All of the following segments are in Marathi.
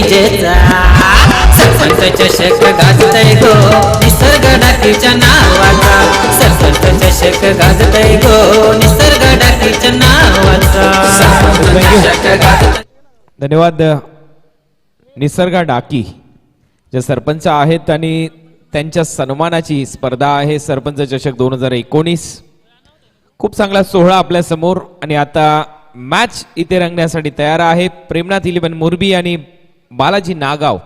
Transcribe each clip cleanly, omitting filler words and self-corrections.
डीजेचा सरपंच चषक गाजतय गो निसर्ग डाकीच्या नावाचा सरपंच चषक गाजतय गो निसर्ग डाकीच्या नावाचा चषक गाजतय. धन्यवाद. निसर्ग डाकी जे सरपंच आहेत आणि त्यांच्या सन्मानाची स्पर्धा आहे सरपंच चषक 2019. खूप चांगला सोहळा आपल्या समोर आणि आता मॅच इथे रंगण्यासाठी तयार आहे. प्रेमनाथ 11 मोरबी आणि बालाजी नागाव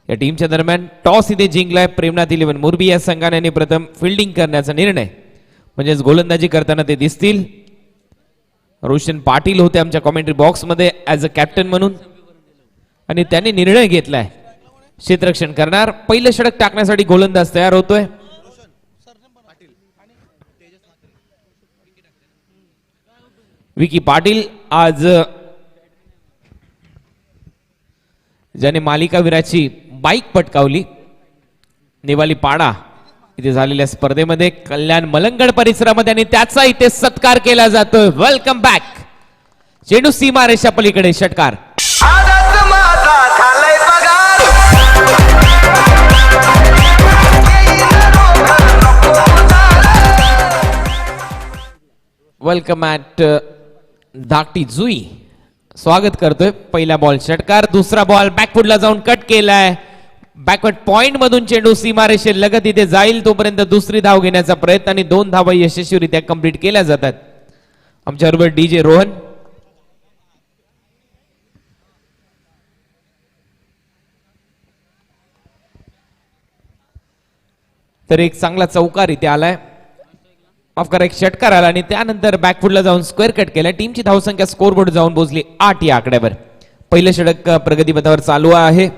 या टीमच्या दरम्यान टॉस इथे जिंकलाय प्रेमनाथ 11 मोरबी या संघाने प्रथम फिल्डिंग करण्याचा निर्णय म्हणजेच गोलंदाजी करताना ते दिसतील. रोशन पाटील होते आमच्या कॉमेंट्री बॉक्स मध्ये ऍज अ कॅप्टन म्हणून आणि त्यांनी निर्णय घेतलाय क्षेत्ररक्षण करणार. पहिलं षटक टाकण्यासाठी गोलंदाज तयार होतोय. विकी पाटील आज ज्याने मालिकावीराची बाईक पटकावली नेवाली पाडा इथे झालेल्या स्पर्धेमध्ये कल्याण मलंगड परिसरामध्ये आणि त्याचा इथे सत्कार केला जातोय. Welcome back. चेंडू सीमारेषा पलीकडे षटकार. वेलकम ॲट धाकटी जुई. स्वागत करतोय. पहिला बॉल षटकार. दुसरा बॉल बॅकफुटला जाऊन कट केलाय. बॅकवर्ड पॉइंट मधून चेंडू सीमारेषे लगत इथे जाईल तोपर्यंत दुसरी धाव घेण्याचा प्रयत्न आणि 2 धावा यशस्वीरित्या कंप्लीट केल्या जातात. आमच्याबरोबर डीजे रोहन. तर एक चांगला चौकार इथे आलाय. माफ करा एक षटकार आला आणि त्यानंतर बॅकफुटला जाऊन स्क्वेअर कट केला. टीमची धावसंख्या स्कोरबोर्ड जाऊन पोहोचली 8 या आकड्यावर. पहिलं षटक प्रगतीपथावर चालू आहे.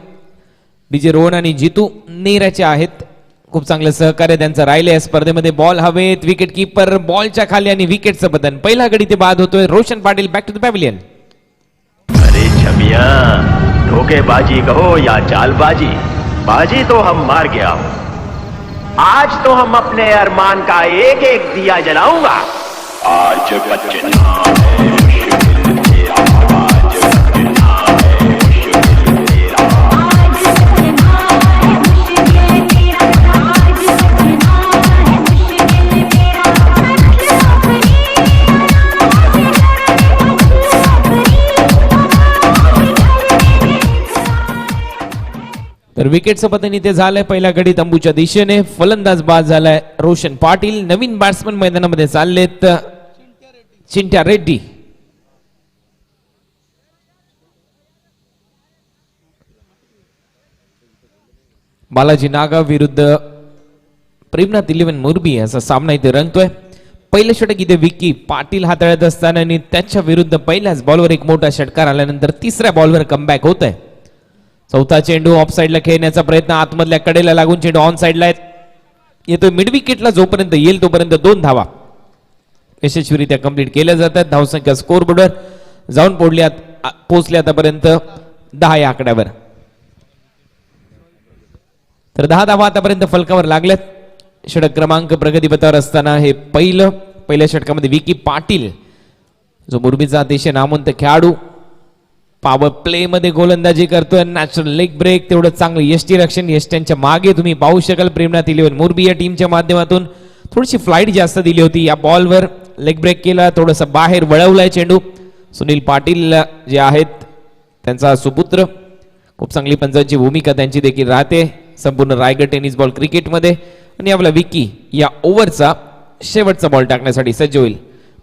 डीजे रोहन आणि जितू नेराचे आहेत. खूप चांगलं सहकार्य त्यांचं राहिले या स्पर्धेमध्ये. बॉल हवेत. विकेट कीपर बॉलच्या खाली आणि विकेटचं बदन. पहिला गडी ते बाद होतोय. Roshan Patil back to the pavilion. अरे छमिया धोखेबाजी कहो या चालबाजी बाजी तो हम मार गया हूं. आज तो हम अपने अरमान का एक एक दिया जलाऊंगा. आज तर विकेटचं पतन इथे झालंय. पहिला गडी तंबूच्या दिशेने. फलंदाज बाद झालाय रोशन पाटील. नवीन बॅट्समन मैदानामध्ये चाललेत चिंट्या रेड्डी. बालाजी नागाव विरुद्ध प्रेमनाथ 11 मोरबी असा सामना इथे रंगतोय. पहिलं षटक इथे विकी पाटील हाताळत असताना आणि त्याच्या विरुद्ध पहिल्याच बॉलवर एक मोठा षटकार आल्यानंतर तिसऱ्या बॉलवर कमबॅक होत आहे. चौथा चेंडू ऑफ साइडला खेळण्याचा प्रयत्न. आतमधल्या कडेला लागून चेंडू ऑन साइडला येतोय. मिड विकेटला जोपर्यंत येईल तोपर्यंत 2 धावा यशस्वीरित्या कंप्लीट केल्या जातात. धावसंख्या स्कोरबोर्डवर जाऊन पोहोचली आतापर्यंत 10 या आकड्यावर. तर 10 धावा आतापर्यंत फलकावर लागल्यात. षटक क्रमांक प्रगतीपथावर असताना हे पहिल्या षटकामध्ये विकी पाटील जो मुरबीचा अतिशय नामवंत खेळाडू पॉवर प्ले मध्ये गोलंदाजी करतोय. नॅचरल लेग ब्रेक तेवढं चांगलं यष्टी रक्षण. यष्ट्यांच्या मागे तुम्ही पाहू शकाल प्रेमनाथ 11 मोरबी या टीमच्या माध्यमातून थोडीशी फ्लाईट जास्त दिली होती. या बॉलवर लेग ब्रेक केला. थोडंसं बाहेर वळवलाय चेंडू. सुनील पाटील जे आहेत त्यांचा सुपुत्र. खूप चांगली पंचांची भूमिका त्यांची देखील राहते संपूर्ण रायगड टेनिस बॉल क्रिकेटमध्ये. आणि आपला विकी या ओव्हरचा शेवटचा बॉल टाकण्यासाठी सज्ज होईल.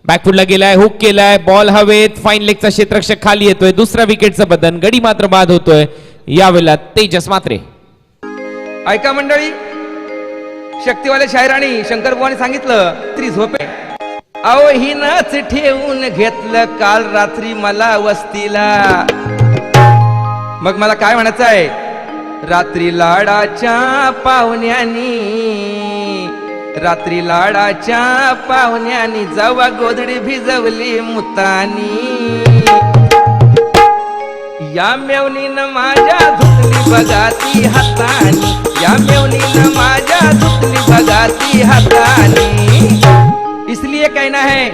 बॅकफुटला गेलाय. हुक केलाय. बॉल हवेत. फाईन लेगचा क्षेत्ररक्षक खाली येतोय. दुसरा विकेटचं बदन. गडी मात्र बाद होतोय. यावेळेला तेजस मात्रे. ऐका मंडळी, शक्तिवाले शायराणी शंकर बुवाने सांगितलं त्री झोपे अहो ही नाच ठेवून घेतलं काल रात्री मला वस्तीला. मग मला काय म्हणायचं आहे. रात्री लाडाच्या पाहुण्यानी जवा गोधडी भिजवली मुतानी. या मेवणीनं माझ्या धुतली बघाती हातानी. या मेवणीनं माझ्या धुतली बघाती हातानी. इसलिए कहना है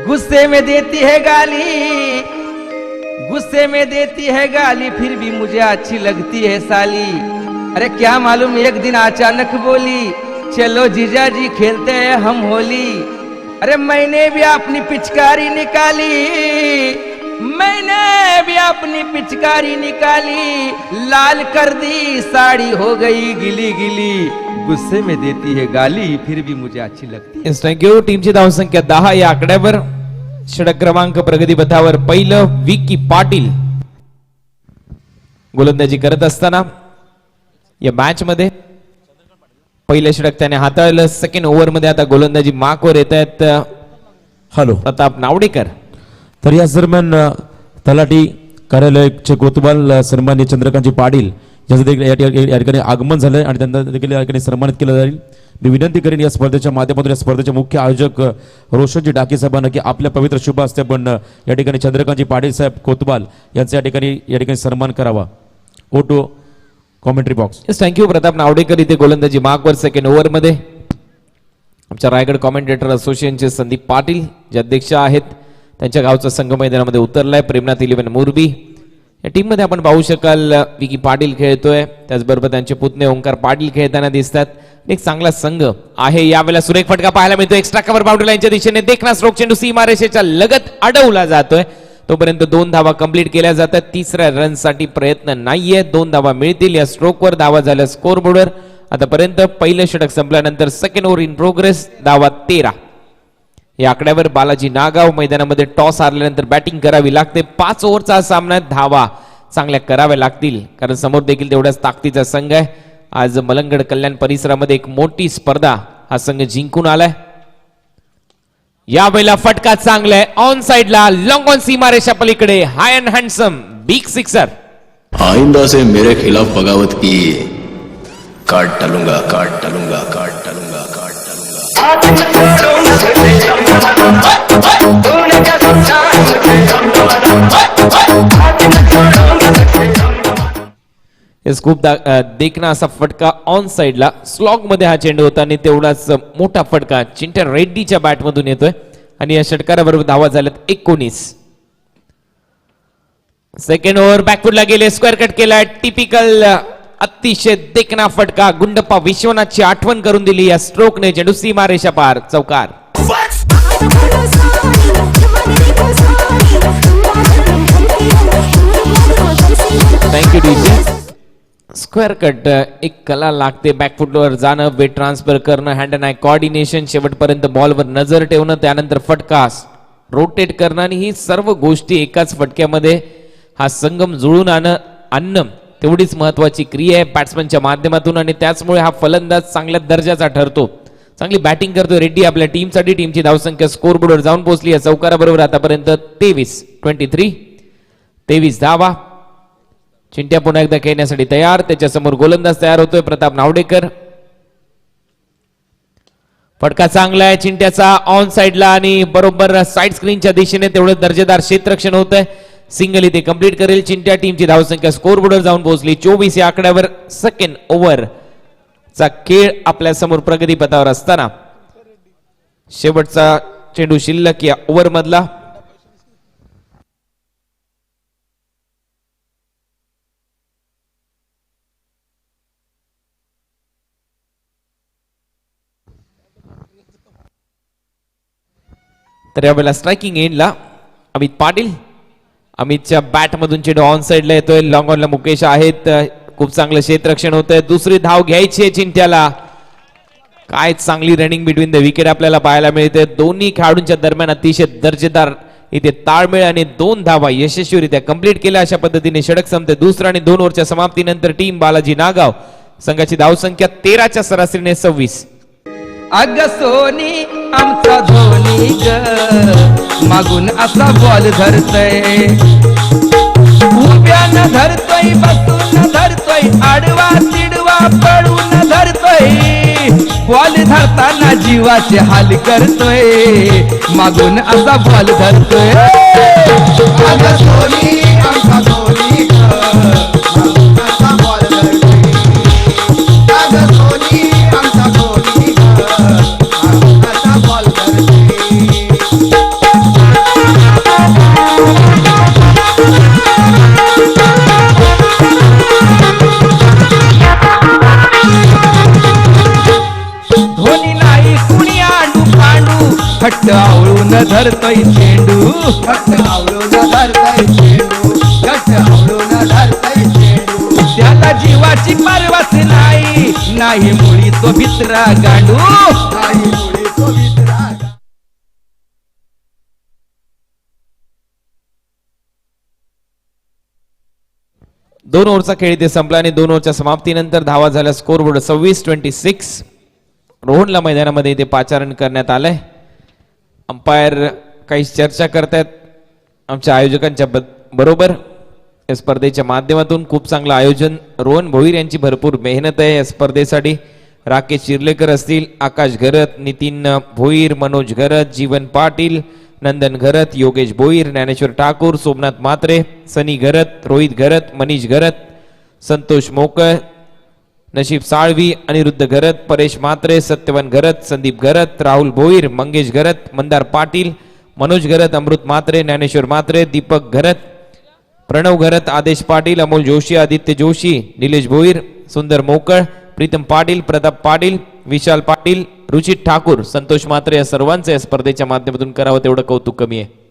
गुस्से में देती है गाली गुस्से में देती है गाली फिर भी मुझे अच्छी लगती है साली। अरे क्या मालूम एक दिन अचानक बोली चलो जीजा जी खेलते हैं हम होली। अरे मैंने भी अपनी पिचकारी निकाली, मैंने भी अपनी पिचकारी निकाली, लाल कर दी साड़ी हो गई गिली गिली। गुस्से में देती है गाली फिर भी मुझे अच्छी लगती है। थँक्यू. टीमची धावसंख्या 10 या आकड्यावर. षटक क्रमांक प्रगती पथावर पहिलं विकी पाटील गोलंदाजी करत असताना या मॅच मध्ये पहिलं षटक त्याने हाताळलं. सेकंड ओव्हर मध्ये आता गोलंदाजी मार्कवर येत आहेत हॅलो. प्रताप नावडेकर. तर या दरम्यान तलाठी कार्यालयाचे कोतवाल सन्माननीय चंद्रकांतजी पाटील यांचं देखील या ठिकाणी आगमन झालंय आणि त्यांना देखील या ठिकाणी सन्मानित केलं जाईल. मी विनंती करेन या स्पर्धेच्या माध्यमातून या स्पर्धेचे मुख्य आयोजक रोशनजी डाके साहेबांना की आपल्या पवित्र शुभ हस्ते पण या ठिकाणी चंद्रकांतजी पाटील साहेब कोतवाल यांचा या ठिकाणी सन्मान करावा. Over to commentary box. Thank you. Pratap Navdekar इथे गोलंदाजी मार्कवर सेकंड ओव्हर मध्ये. आमच्या रायगड कॉमेंटेटर असोसिएशनचे संदीप पाटील जे अध्यक्ष आहेत त्यांच्या गावचा संघ मैदानामध्ये उतरलाय. प्रेमनाथ 11 मोरबी या टीम मध्ये आपण पाहू शकाल विकी पाटील खेळतोय, त्याचबरोबर त्यांचे पुतणे ओंकार पाटील खेळताना दिसतात. एक चांगला संघ आहे. यावेळेला सुरेख फटका पाहायला मिळतो. एक्स्ट्रा कव्हर बाउंड्री लाईनच्या दिशेने देखना स्ट्रोक चेंडू सीमारेषेच्या लगत अडवला जातोय. तोपर्यंत 2 धावा कंप्लीट केल्या जातात. तिसऱ्या रन साठी प्रयत्न नाहीये. 2 धावा मिळतील. या स्ट्रोकवर धावा झाल्या स्कोर बोर्डवर. आतापर्यंत पहिलं षटक संपल्यानंतर सेकंड ओव्हर इन प्रोग्रेस. धावा 13. या आकड्यावर बालाजी नागाव मैदानामध्ये टॉस हारल्यानंतर बॅटिंग करावी लागते. 5 ओव्हरचा सामना. धावा चांगल्या कराव्या लागतील कारण समोर देखील तेवढ्याच ताकदीचा संघ आहे. आज मलंगड कल्याण परिसरामध्ये एक मोठी स्पर्धा हा संघ जिंकून आलाय. यावेळेला फटका चांगला आहे ऑन साइडला लॉंग ऑन सीमारेषा पलीकडे. हाय अँड हँडसम बिग सिक्सर. आइंदा से मेरे खिलाफ बगावत की काट डालूंगा काट डालूंगा काट डालूंगा काट डालूंगा. खूप देखना असा फटका ऑन साइडला स्लॉग मध्ये हा चेंडू होता आणि तेवढाच मोठा फटका चिंट्या रेड्डीच्या बॅट मधून येतोय आणि या षटकाराबरोबर धावा झाल्यात 19. सेकंड ओव्हर बॅकफुटला गेले. स्क्वेअर कट केलाय. टिपिकल अतिशय देखना फटका. गुंडप्पा विश्वनाथची आठवण करून दिली या स्ट्रोकने. चेंडू सीमारेषा पार. चौकार. Thank you DJ. स्क्वेअर कट एक कला लागते. बॅकफुटवर जाणं, वेट ट्रान्सफर करणं, हँड अँड आय कोऑर्डिनेशन, शेवटपर्यंत बॉलवर नजर ठेवणं, त्यानंतर फटका रोटेट करणं आणि ही सर्व गोष्टी एकाच फटक्यामध्ये हा संगम जुळून आणणं तेवढीच महत्वाची क्रिया आहे बॅट्समनच्या माध्यमातून आणि त्याचमुळे हा फलंदाज चांगल्या दर्जाचा ठरतो. चांगली बॅटिंग करतो रेड्डी आपल्या टीमसाठी. टीमची धावसंख्या स्कोर बोर्डवर जाऊन पोहोचली या चौकाराबरोबर आतापर्यंत 23 धावा. चिंट्या पुन्हा एकदा खेळण्यासाठी तयार. त्याच्यासमोर गोलंदाज तयार होतोय प्रताप नावडेकर. फटका चांगला आहे चिंट्याचा ऑन साइडला आणि बरोबर साइड स्क्रीनच्या दिशेने तेवढं दर्जेदार क्षेत्ररक्षण होत आहे. सिंगल इथे कंप्लीट करेल चिंट्या. टीमची धावसंख्या स्कोर बोर्डवर जाऊन पोहोचली 24 या आकड्यावर. सेकंड ओव्हर चा खेळ आपल्या समोर प्रगती पथावर असताना शेवटचा चेंडू शिल्लक या ओव्हर मधला. तर यावेळेला स्ट्रायकिंग एंडला अमित पाटील. अमितच्या बॅट मधून चेंडू ऑन साइडला येतोय. लॉंग ऑनला मुकेश आहेत. खूप चांगलं क्षेत्ररक्षण होतंय. दुसरी धाव घ्यायची आहे चिंट्याला. काय चांगली रनिंग बिटवीन द विकेट आपल्याला पाहायला मिळते. दोन्ही खेळाडूंच्या दरम्यान अतिशय दर्जेदार इथे ताळमेळ आणि 2 धावा यशस्वीरित्या कंप्लीट केल्या. अशा पद्धतीने षटक संपते. दुसरा आणि 2 ओव्हरच्या समाप्तीनंतर टीम बालाजी नागाव संघाची धावसंख्या 13च्या सरासरीने 26. अग सोनी आमचा धोनी ग मागून असा बॉल धरतय. उभ्यानं धरतोय बसून धरतोय आडवा तिडवा पळून धरतोय. बॉल धरताना जीवाचे हाल करतोय. मागून असा बॉल धरतोय. अग सोनी आमचा धोनी ग मागून असा बॉल धरतोय. अग सोनी आमचा धोनी ग मागून असा बॉल धरतोय. धरतोय चेंडू त्याला जीवाची परवास नाही, नाही मुळी तो भित्रा गांडू. दोन ओव्हरचा खेळ इथे संपला आणि 2 ओव्हरच्या समाप्तीनंतर धावा झाल्या स्कोरबोर्ड 26-26. रोहनला मैदानामध्ये इथे पाचारण करण्यात आलंय. अंपायर काही चर्चा करतायत आमच्या आयोजकांच्या बरोबर. या स्पर्धेच्या माध्यमातून खूप चांगलं आयोजन, रोहन भोईर यांची भरपूर मेहनत आहे या स्पर्धेसाठी. राकेश चिर्लेकर असतील, आकाश घरत, नितीन भोईर, मनोज घरत, जीवन पाटील, नंदन घरत, योगेश भोईर, ज्ञानेश्वर ठाकूर, सोमनाथ म्हात्रे, सनी घरत, रोहित घरत, मनीष घरत, संतोष मोकळ, नशीब साळवी, अनिरुद्ध घरत, परेश म्हात्रे, सत्यवन घरत, संदीप घरत, राहुल भोईर, मंगेश घरत, मंदार पाटील, मनोज घरत, अमृत म्हात्रे, ज्ञानेश्वर म्हात्रे, दीपक घरत, प्रणव घरत, आदेश पाटील, अमोल जोशी, आदित्य जोशी, निलेश भोईर, सुंदर मोकळ, प्रीतम पाटील, प्रताप पाटील, विशाल पाटील, रुचित ठाकूर, संतोष म्हात्रे या सर्वांचं या स्पर्धेच्या माध्यमातून करावं तेवढं कौतुक कमी आहे.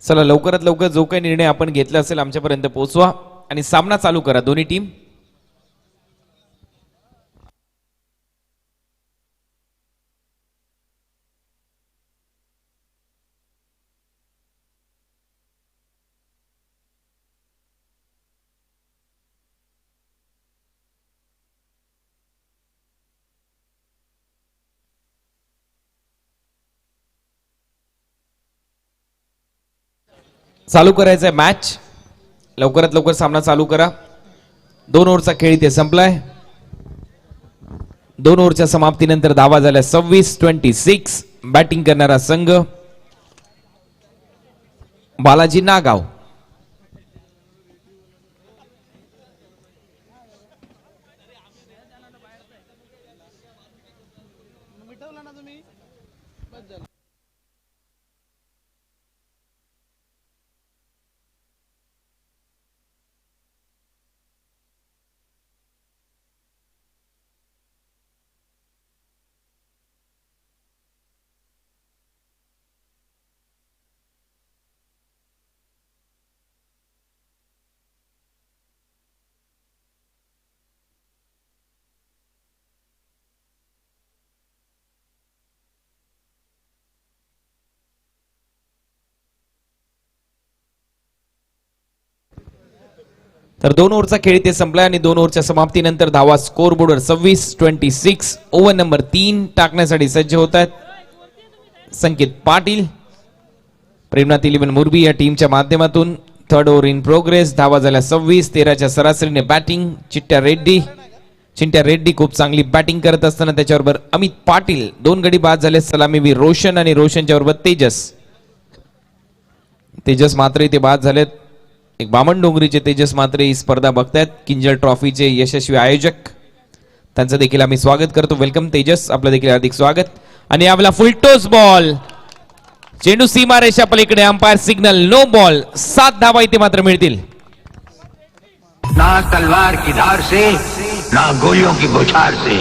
चला लवकरात लवकर जो काही निर्णय आपण घेतला असेल आमच्यापर्यंत पोहोचवा आणि सामना चालू करा दोन्ही टीम. चालू करायचा आहे मॅच. लवकरात लवकर सामना चालू करा. 2 ओव्हरचा खेळ इथे संपलाय. 2 ओव्हरच्या समाप्तीनंतर धावा झाल्या 26-26. बॅटिंग करणारा संघ बालाजी नागाव. तर 2 ओव्हरचा खेळ इथे संपलाय आणि 2 ओव्हरच्या समाप्तीनंतर धावा स्कोर बोर्डवर 26-26. ओव्हर नंबर 3 टाकण्यासाठी सज्ज होत आहेत संकेत पाटील, प्रेमनाथ 11 मुरबी या टीमच्या माध्यमातून. 3rd over in progress. धावा झाल्या 26-13च्या सरासरीने बॅटिंग. चिंट्या रेड्डी खूप चांगली बॅटिंग करत असताना त्याच्याबरोबर अमित पाटील. 2 गडी बाद झाले. सलामीवीर रोशन आणि रोशनच्या बरोबर तेजस मात्र इथे बाद झालेत. एक बामण डोंगरीचे तेजस मात्र ही स्पर्धा बघतायत. किंजल ट्रॉफीचे यशस्वी आयोजक, त्यांचं देखील आम्ही स्वागत करतो. वेलकम तेजस, आपलं देखील हार्दिक स्वागत. आणि यावेळेला फुलटोस बॉल, चेंडू सीमारेषा पलीकडे. Umpire signal no ball. 7 धावा इथे मात्र मिळतील. ना तलवार की धार से ना गोलियों की बौछार से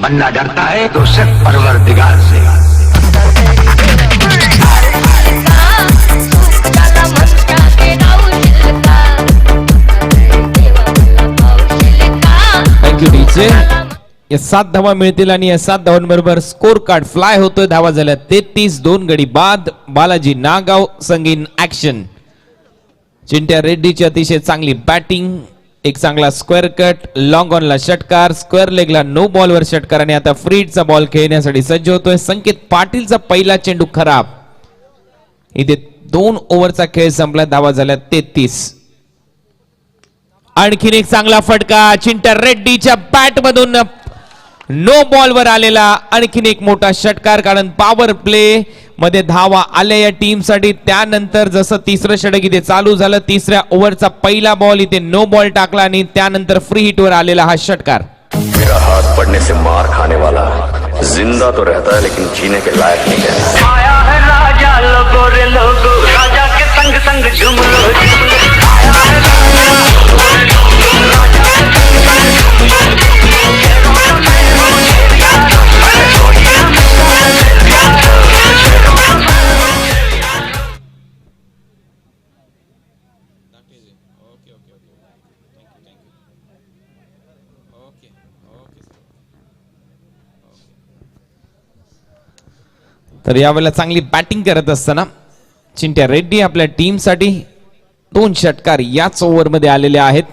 बनना डरता है तो सिर्फ परवरदिगार से. Thank you DJ. या 7 धावा मिळतील आणि या 7 धावांबरोबर स्कोर कार्ड फ्लाय होतोय. धावा झाल्या 33. 2 गडी बाद. बालाजी नागाव संगीन ऍक्शन. चिंट्या रेड्डीची अतिशय चांगली बॅटिंग. एक चांगला स्क्वेअर कट. लॉंग ऑनला षटकार. स्क्वेअर लेगला नो बॉलवर षटकार. आणि आता फ्रीडचा बॉल खेळण्यासाठी सज्ज होतोय संकेत पाटीलचा पहिला चेंडू खराब. इथे 2 ओव्हरचा खेळ संपला. धावा झाल्या 33. आणखीन एक चांगला फटका चिंट्या रेड्डीच्या बॅट मधून नो बॉल वर आलेला. आणखीन एक मोठा षटकार, कारण पॉवर प्ले मध्ये धावा आल्या या टीम साठी. त्यानंतर जसं 3रं षटक इथे चालू झालं, 3ऱ्या ओव्हरचा पहिला बॉल इथे नो बॉल टाकला आणि त्यानंतर फ्री हिट वर आलेला हा षटकार. मेरा हाथ पड़ने से मार खाने वाला जिंदा तो रहता है लेकिन जीने के लायक नहीं है. आया है राजा लोगो रे लोगो, राजा के संग संग झूम लो. आया है तर यावेळेला चांगली बॅटिंग करत असताना चिंट्या रेड्डी आपल्या टीमसाठी 2 षटकार याच ओव्हरमध्ये आलेले आहेत.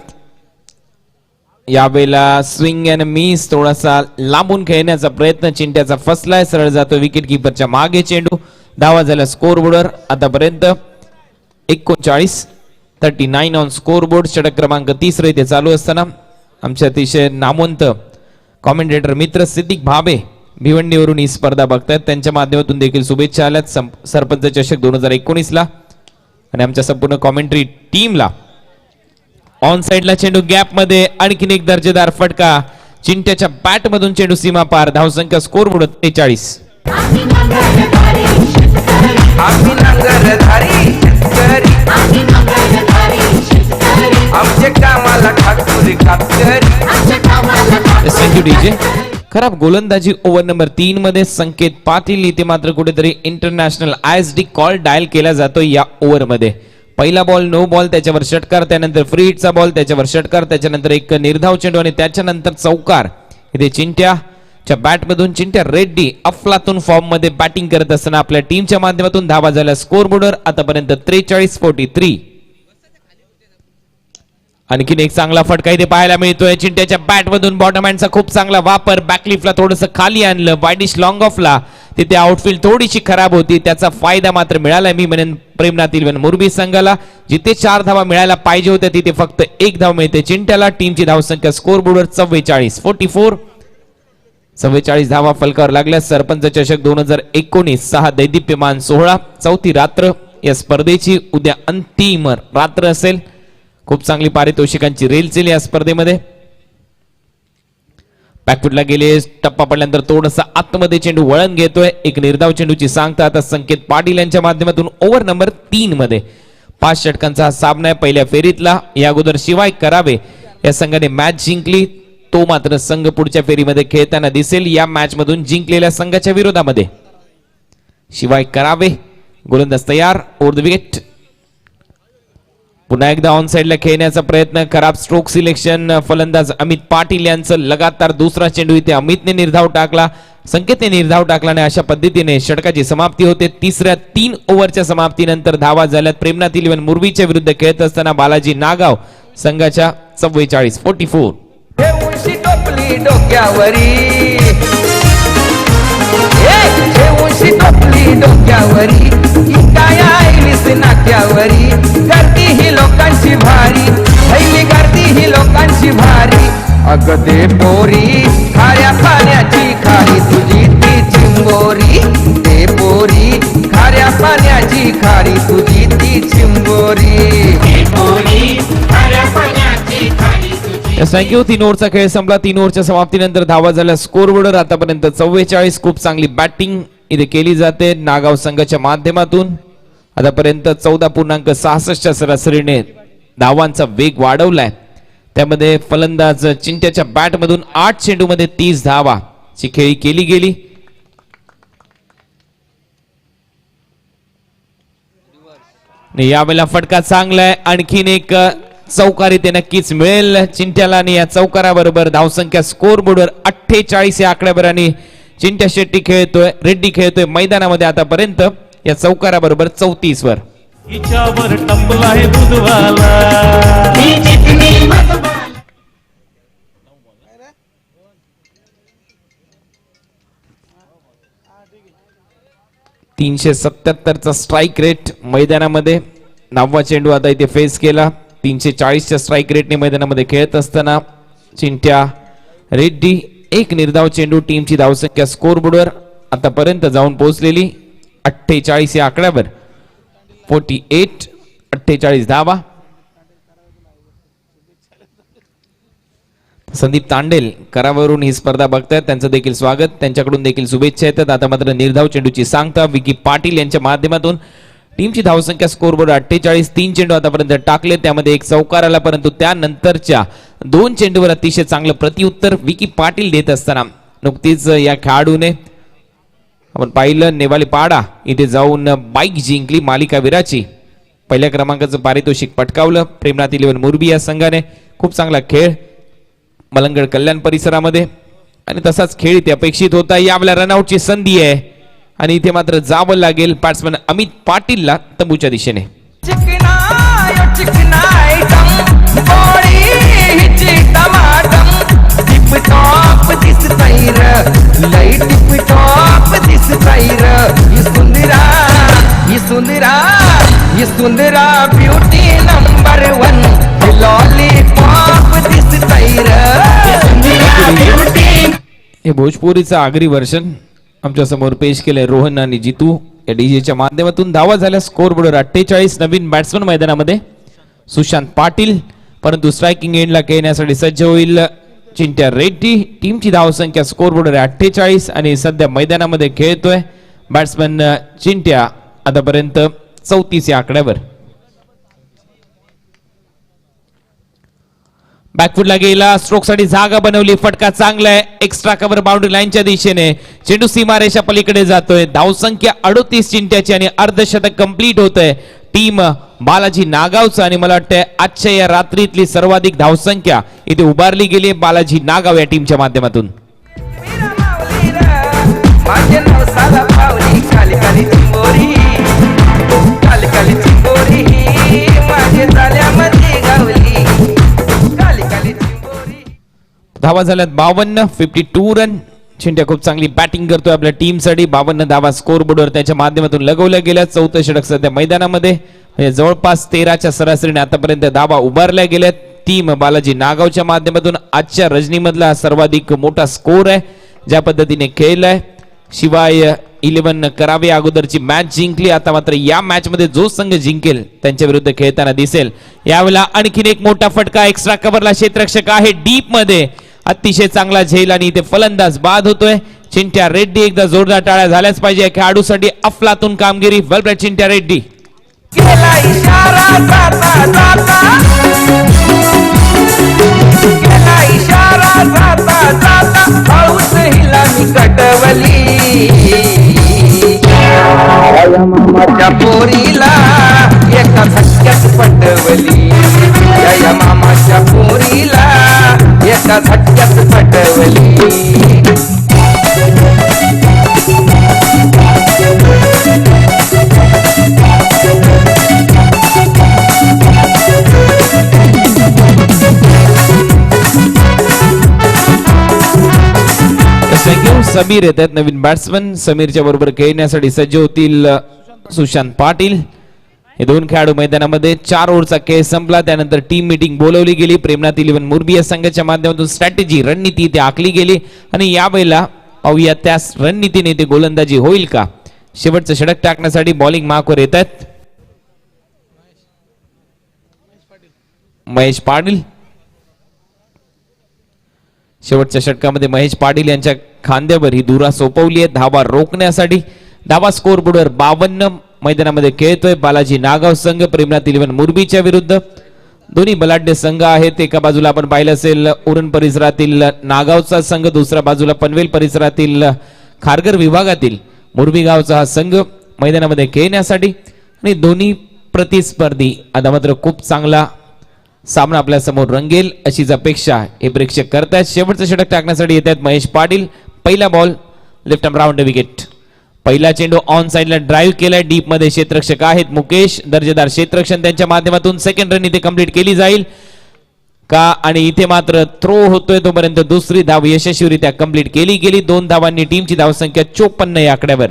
यावेळेला स्विंग अँड मिस, थोडासा लांबून खेळण्याचा प्रयत्न चिंट्याचा फसलाय. सरळ जातो विकेट किपरच्या मागे चेंडू. धावा झाल्या स्कोर बोर्डवर आतापर्यंत 39 ऑन स्कोर बोर्ड. षटक क्रमांक 3 इथे चालू असताना आमचे अतिशय नामवंत कॉमेंटेटर मित्र सिद्दीक भाबे भिवंडीवरून ही स्पर्धा बघतायत. त्यांच्या माध्यमातून देखील शुभेच्छा आल्यात सरपंच चषक 2019ला आणि आमच्या संपूर्ण कॉमेंट्री टीमला. ऑन साइडला चेंडू गॅप मध्ये. आणखीन एक दर्जेदार फटका चिंट्याच्या बॅट मधून. चेंडू सीमा पार. धावसंख्या स्कोर बोर्ड 43. खराब गोलंदाजी ओव्हर नंबर 3 मध्ये संकेत पाटील इथे मात्र कुठेतरी इंटरनॅशनल ISD कॉल डायल केला जातो या ओव्हर मध्ये. पहिला बॉल नो बॉल, त्याच्यावर षटकार, त्यानंतर फ्री हिटचा बॉल, त्याच्यावर षटकार, त्याच्यानंतर एक निर्धाव चेंडू आणि त्याच्यानंतर चौकार. इथे चिंट्याच्या बॅटमधून चिंट्या रेड्डी अफलातून फॉर्म मध्ये बॅटिंग करत असताना आपल्या टीमच्या माध्यमातून धावा झाल्या स्कोर बोर्डवर आतापर्यंत 43-43. आणखीन एक चांगला फटका इथे पाहायला मिळतोय. चिंट्याच्या बॅट मधून बॉटम हँडचा खूप चांगला वापर, बॅकलिफ्टला थोडंसं खाली आणलं, वाईडिश लॉंग ऑफला. तिथे आउटफील्ड थोडीशी खराब होती, त्याचा फायदा मात्र मिळाला मी म्हणेन प्रेमनाथ मुरबी संघाला. जिथे 4 धावा मिळायला पाहिजे होत्या तिथे फक्त 1 धाव मिळते चिंट्याला. टीमची धावसंख्या स्कोर बोर्डवर 44-44. 44 धावा फलकावर लागल्या. सरपंच चषक 2019 6 दैदिप्यमान सोहळा, चौथी रात्र या स्पर्धेची. उद्या अंतिम रात्र असेल. खूप चांगली पारितोषिकांची रेलचेल या स्पर्धेमध्ये. बॅकफुटला गेले, टप्पा पडल्यानंतर थोडंसं आतमध्ये चेंडू वळण घेतोय. एक निर्धाव चेंडूची सांगता आता संकेत पाटील यांच्या माध्यमातून ओव्हर नंबर 3 मध्ये. 5 षटकांचा हा सामना आहे पहिल्या फेरीतला. या अगोदर शिवाय करावे या संघाने मॅच जिंकली, तो मात्र संघ पुढच्या फेरीमध्ये खेळताना दिसेल या मॅच मधून जिंकलेल्या संघाच्या विरोधामध्ये. शिवाय करावे गोलंदाज तयार, ओव्हर द विकेट. पुन्हा एकदा ऑन साइडला खेळण्याचा प्रयत्न, खराब स्ट्रोक सिलेक्शन. फलंदाज अमित पाटील यांचं लगातार दुसरा चेंडू इथे अमितने निर्धाव टाकला, संकेतने निर्धाव टाकला आणि अशा पद्धतीने षटकाची समाप्ती होते. तिसऱ्या 3 ओव्हरच्या समाप्तीनंतर धावा झाल्यात प्रेमनाथ मुरबीच्या विरुद्ध खेळत असताना बालाजी नागाव संघाच्या 44-44. ठेवूनशी टोपली डोक्यावरी, ठेवूनशी टोपली डोक्यावरी, काय आईलीस नाक्यावरी. गर्दी ही लोकांची भारी, थैली गर्दी ही लोकांची भारी. अग ते पोरी खाऱ्या पाण्याची खारी, तुझी ती चिंबोरी. ते पोरी खाऱ्या पाण्याची खारी, तुझी ती चिंबोरी. थँक्यू. 3 ओव्हरचा खेळ संपला. 3 ओव्हरच्या समाप्तीनंतर धावा झाल्या स्कोर बोर्डवर आतापर्यंत 44. खूप चांगली बॅटिंग इथे केली जाते नागाव संघाच्या माध्यमातून. आतापर्यंत 14.66च्या सरासरीने धावांचा वेग वाढवलाय. त्यामध्ये फलंदाज चिंट्याच्या बॅटमधून 8 चेंडूमध्ये 30 धावा ची खेळी केली गेली. यावेळेला फटका चांगला आहे, आणखीन एक चौकार इथे नक्कीच मिळेल चिंट्याला. आणि या चौकाराबरोबर धावसंख्या स्कोर बोर्डवर 48 या आकड्यावर आणि चिंट्या शेट्टी खेळतोय, रेड्डी खेळतोय मैदानामध्ये आतापर्यंत या चौकाराबरोबर 34 वर. हिच्यावर टपलाय बुधवाला. 377चा स्ट्राईक रेट मैदानामध्ये. 9वा चेंडू आता इथे फेस केला. 340च्या स्ट्राईक रेटने मैदानामध्ये खेळत असताना चिंट्या रेड्डी. एक निर्धाव चेंडू. टीमची धावसंख्या स्कोर बोर्डवर आतापर्यंत जाऊन पोहोचलेली 48 या आकड्यावर. 48 धावा. संदीप तांडेल करावरून ही स्पर्धा बघतायत, त्यांचं देखील स्वागत, त्यांच्याकडून देखील शुभेच्छा येतात. आता मात्र निर्धाव चेंडूची सांगता विकी पाटील यांच्या माध्यमातून. टीमची धावसंख्या स्कोर बोर्ड 48. 3 चेंडू आतापर्यंत टाकले, त्यामध्ये एक चौकार आला, परंतु त्यानंतरच्या 2 चेंडूवर अतिशय चांगलं प्रत्युत्तर विकी पाटील देत असताना नुकतीच या खेळाडूने आपण पाहिलं नेवाली पाडा इथे जाऊन बाईक जिंकली मालिकावीराची. पहिल्या क्रमांकाचं पारितोषिक पटकावलं प्रेमनाथ मुरबी या संघाने. खूप चांगला खेळ मलंगड कल्याण परिसरामध्ये आणि तसाच खेळ इथे अपेक्षित होता. यावेळेला रनआउटची संधी आहे आणि इथे मात्र जावं लागेल बॅट्समन अमित पाटीलला तंबूच्या दिशेने. सुंदरा ब्युटी नंबर 1 लॉलीपॉप दिसतंय र. हे भोजपुरीचं आगरी वर्षन आमच्या समोर पेश केलंय रोहन आणि जितू या डीजेच्या माध्यमातून. धावा झाल्या स्कोर बोर्डवर 48. नवीन बॅट्समन मैदानामध्ये सुशांत पाटील, परंतु स्ट्रायकिंग एंडला खेळण्यासाठी सज्ज होईल चिंट्या रेड्डी. टीमची धावसंख्या स्कोर बोर्डवर 48 आणि सध्या मैदानामध्ये खेळतोय बॅट्समन चिंट्या आतापर्यंत 34 या आकड्यावर. बॅकफुटला गेला, स्ट्रोक साठी जागा बनवली, फटका चांगला आहे, एक्स्ट्रा कव्हर बाउंड्री लाईनच्या दिशेने, चेंडू सीमारेषा पलीकडे जातोय, धावसंख्या 38 चिंट्याची आणि अर्धशतक कंप्लीट होतंय टीम बालाजी नागावचं. आणि मला वाटतंय आजच्या या रात्रीतली सर्वाधिक धावसंख्या इथे उभारली गेली बालाजी नागाव या टीमच्या माध्यमातून. माझे नाव साला पावली, काली काली चिंबोरी, काली काली चिंबोरी, माझे जाल्यामध्ये गावली, काली काली चिंबोरी. धावा झाल्यात 52, 52 रन. चिंट्या खूप चांगली बॅटिंग करतोय आपल्या टीमसाठी. 52 धावा स्कोर बोर्डवर त्याच्या माध्यमातून लगवल्या गेल्या. चौथं षटक सध्या मैदानामध्ये, म्हणजे जवळपास 13च्या सरासरीने आतापर्यंत धावा उभारल्या गेल्यात. टीम बालाजी नागावच्या माध्यमातून आजच्या रजनीमधला सर्वाधिक मोठा स्कोर आहे. ज्या पद्धतीने खेळलाय, शिवाय 11 करावे अगोदरची मॅच जिंकली. आता मात्र या मॅच मध्ये जो संघ जिंकेल त्यांच्या विरुद्ध खेळताना दिसेल. यावेळेला आणखीन एक मोठा फटका, एक्स्ट्रा कव्हरला क्षेत्ररक्षक आहे डीप मध्ये, अतिशय चांगला झेल आणि इथे फलंदाज बाद होतोय. चिंट्या रेड्डी, एकदा जोरदार टाळ्या झाल्याच पाहिजे खेळाडूसाठी. अफलातून कामगिरी, वेल प्लेड चिंट्या रेड्डी. केला इशारा जाता जाता, केला इशारा जाता जाता, पाऊस हिला मी कटवली, मामाच्या पोरीला एका झटक्यात पटवली, या मामाच्या पोरीला एका झटक्यात पटवली. समीर येत आहेत नवीन बॅट्समन. समीरच्या बरोबर खेळण्यासाठी सज्ज होतील सुशांत पाटील. हे दोन खेळाडू मैदानामध्ये. 4 ओव्हरचा खेळ संपला, त्यानंतर टीम मीटिंग बोलवली गेली. प्रेमनाथ 11 मुरबी या संघाच्या माध्यमातून स्ट्रॅटेजी रणनीती इथे आखली गेली आणि यावेळेला पाहूया त्या रणनीतीने ते गोलंदाजी होईल का. शेवटचं षटक टाकण्यासाठी बॉलिंग मार्कवर येत आहेत महेश पाटील. शेवटच्या षटकामध्ये महेश पाटील यांच्या खांद्यावर ही धुरा सोपवली आहे धावा रोखण्यासाठी. धावा स्कोर बोर्डवर 52. मैदानामध्ये खेळतोय बालाजी नागाव संघ प्रेमनाथ 11 मुरबीच्या विरुद्ध. दोन्ही बलाढ्य संघ आहेत. एका बाजूला आपण पाहिलं असेल उरण परिसरातील नागावचा संघ, दुसऱ्या बाजूला पनवेल परिसरातील खारघर विभागातील मुरबी गावचा हा संघ मैदानामध्ये खेळण्यासाठी. आणि दोन्ही प्रतिस्पर्धी आता मात्र खूप चांगला सामना आपल्या समोर रंगेल अशीच अपेक्षा हे प्रेक्षक करतायत. शेवटचं षटक टाकण्यासाठी येत आहेत महेश पाटील. पहिला ball left arm round wicket. पहिला चेंडू ऑन साइडला ड्राईव्ह केलाय. डीप मध्ये क्षेत्ररक्षक आहेत मुकेश, दर्जेदार क्षेत्ररक्षण त्यांच्या माध्यमातून. सेकंड रन इथे कंप्लीट केली जाईल का, आणि इथे मात्र थ्रो होतोय तोपर्यंत दुसरी धाव यशस्वीरित्या कंप्लीट केली गेली. 2 धावांनी टीमची धावसंख्या 54 या आकड्यावर.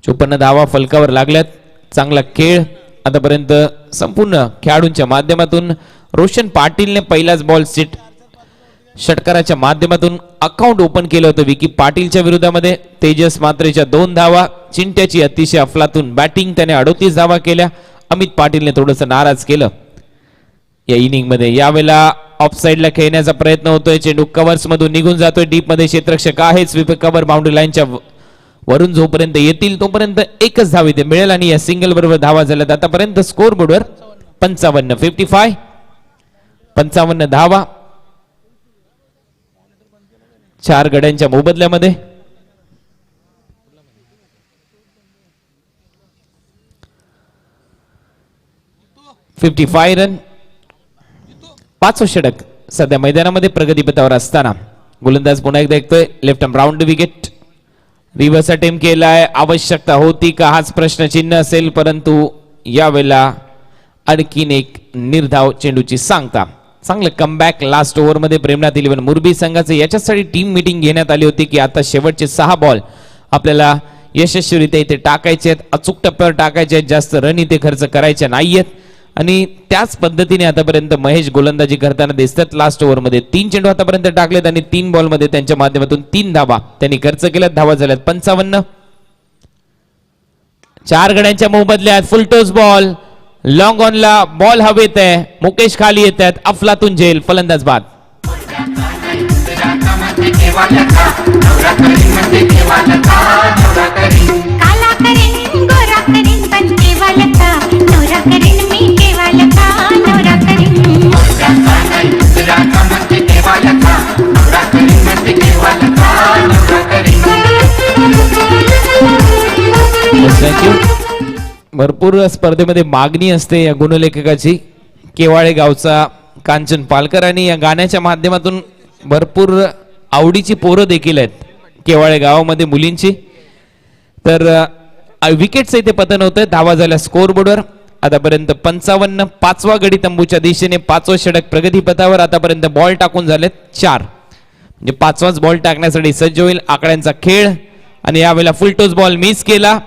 54 धावा फलकावर लागल्यात. चांगला खेळ आतापर्यंत संपूर्ण खेळाडूंच्या माध्यमातून. रोशन पाटीलने पहिलाच बॉल सीट षटकाराच्या माध्यमातून अकाउंट ओपन केलं होतं विकी पाटीलच्या विरोधामध्ये. तेजस मात्रेच्या 2 धावा. चिंट्याची अतिशय अफलातून बॅटिंग, त्याने 38 धावा केल्या. अमित पाटीलने थोडंसं नाराज केलं या इनिंग मध्ये. यावेळेला ऑफ साइडला खेळण्याचा प्रयत्न होतोय. चेंडू कव्हर्स मधून निघून जातोय. डीप मध्ये क्षेत्ररक्षक आहे. स्वीप कव्हर बाउंड्री लाईनच्या वरून जोपर्यंत येतील तोपर्यंत एकच धाव इथे मिळेल आणि या सिंगल बरोबर धावा झाल्यात आतापर्यंत स्कोर बोर्डवर 55. 55 धावा 4 गड्यांच्या मोबदल्यामध्ये. रन. 5 षटक सध्या मैदानामध्ये प्रगतीपथावर असताना गोलंदाज पुन्हा एकदा ऐकतोय left arm round wicket. Reverse attempt केलाय. आवश्यकता होती का हाच प्रश्नचिन्ह असेल, परंतु यावेळेला आणखीन एक निर्धाव चेंडूची सांगता. चांगलं कमबॅक लास्ट ओव्हर मध्ये प्रेमनाथ 11 मुरबी संघाचे. याच्यासाठी टीम मीटिंग घेण्यात आली होती की आता शेवटचे 6 बॉल आपल्याला यशस्वीरित्या इथे टाकायचे आहेत, अचूक टप्प्यावर टाकायचे आहेत, जास्त रन इथे खर्च करायचे नाहीयेत. आणि त्याच पद्धतीने आतापर्यंत महेश गोलंदाजी करताना दिसतात. लास्ट ओव्हर मध्ये 3 चेंडू आतापर्यंत टाकलेत आणि 3 बॉल मध्ये त्यांच्या माध्यमातून 3 धावा त्यांनी खर्च केल्यात. धावा झाल्यात 55. 4 गड्यांच्या मोबदल्यात फुल टॉस बॉल. लॉंग ऑनला बॉल हवेत आहे. मुकेश खाली येत आहेत. अफलातून झेल, फलंदाज बाद. काला करीन गोरा करीन पण केवालका नवरा करीन मी केवालका. भरपूर स्पर्धेमध्ये मागणी असते या गुणलेखकाची. केवाळे गावचा कांचन पालकर आणि या गाण्याच्या माध्यमातून भरपूर आवडीची पोरं देखील आहेत केवाळे गावामध्ये मुलींची. तर विकेटचं इथे पतन होतंय. धावा झाल्या स्कोर बोर्डवर. आतापर्यंत 55. 5वा गडी तंबूच्या दिशेने 5वं षटक प्रगतीपथावर. आतापर्यंत बॉल टाकून झालेत 4. म्हणजे 5वाच बॉल टाकण्यासाठी सज्ज होईल. आकड्यांचा खेळ आणि यावेळेला फुलटोस बॉल मिस केला.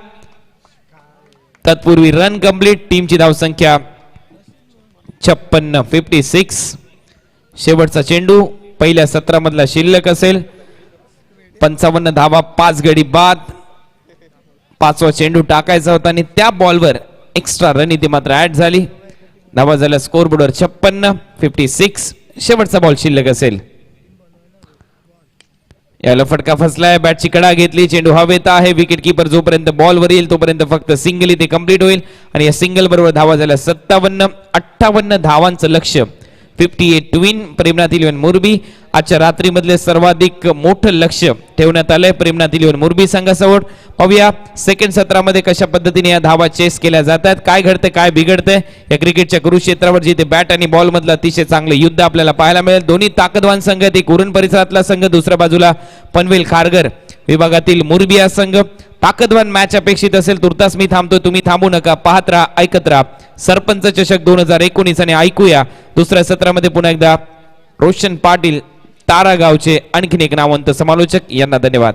तत्पूर्वी रन कंप्लीट. टीमची धावसंख्या 56. 56. शेवटचा चेंडू पहिल्या सत्रामधला शिल्लक असेल. 55 धावा, 5 गडी बाद. 5वा चेंडू टाकायचा होता आणि त्या बॉलवर एक्स्ट्रा रन इथे मात्र ऍड झाली. धावा झाल्या स्कोर बोर्डवर 56. 56. शेवटचा बॉल शिल्लक असेल. याला फटका फसलाय. बॅटची कडा घेतली. चेंडू हवेत आहे. विकेट किपर जोपर्यंत बॉलवर येईल तोपर्यंत फक्त सिंगल इथे कंप्लीट होईल आणि या सिंगल बरोबर धावा झाल्या 57. 58 धावांचं लक्ष 58 टू विन. प्रेमनाथ 11 मुरबी. आजच्या रात्रीमधले सर्वाधिक मोठं लक्ष ठेवण्यात आलंय प्रेमनाथ 11 मुरबी संघासमोर. पाहूया सेकंड सत्रामध्ये कशा पद्धतीने या धावा चेस केल्या जातात. काय घडतंय काय बिघडतंय या क्रिकेटच्या कुरुक्षेत्रावर जिथे बॅट आणि बॉल मधलं अतिशय चांगलं युद्ध आपल्याला पाहायला मिळेल. दोन्ही ताकदवान संघ आहेत. एक उरण परिसरातला संघ, दुसऱ्या बाजूला पनवेल खारघर विभागातील मुरबी हा संघ. ताकदवान मॅच अपेक्षित असेल. तुर्तास मी थांबतो, तुम्ही थांबू नका. पाहत राहा, ऐकत राहा सरपंच चषक 2019 आणि ऐकूया दुसऱ्या सत्रामध्ये पुन्हा एकदा रोशन पाटील तारा गावचे आणखीन एक नामवंत समालोचक यांना धन्यवाद.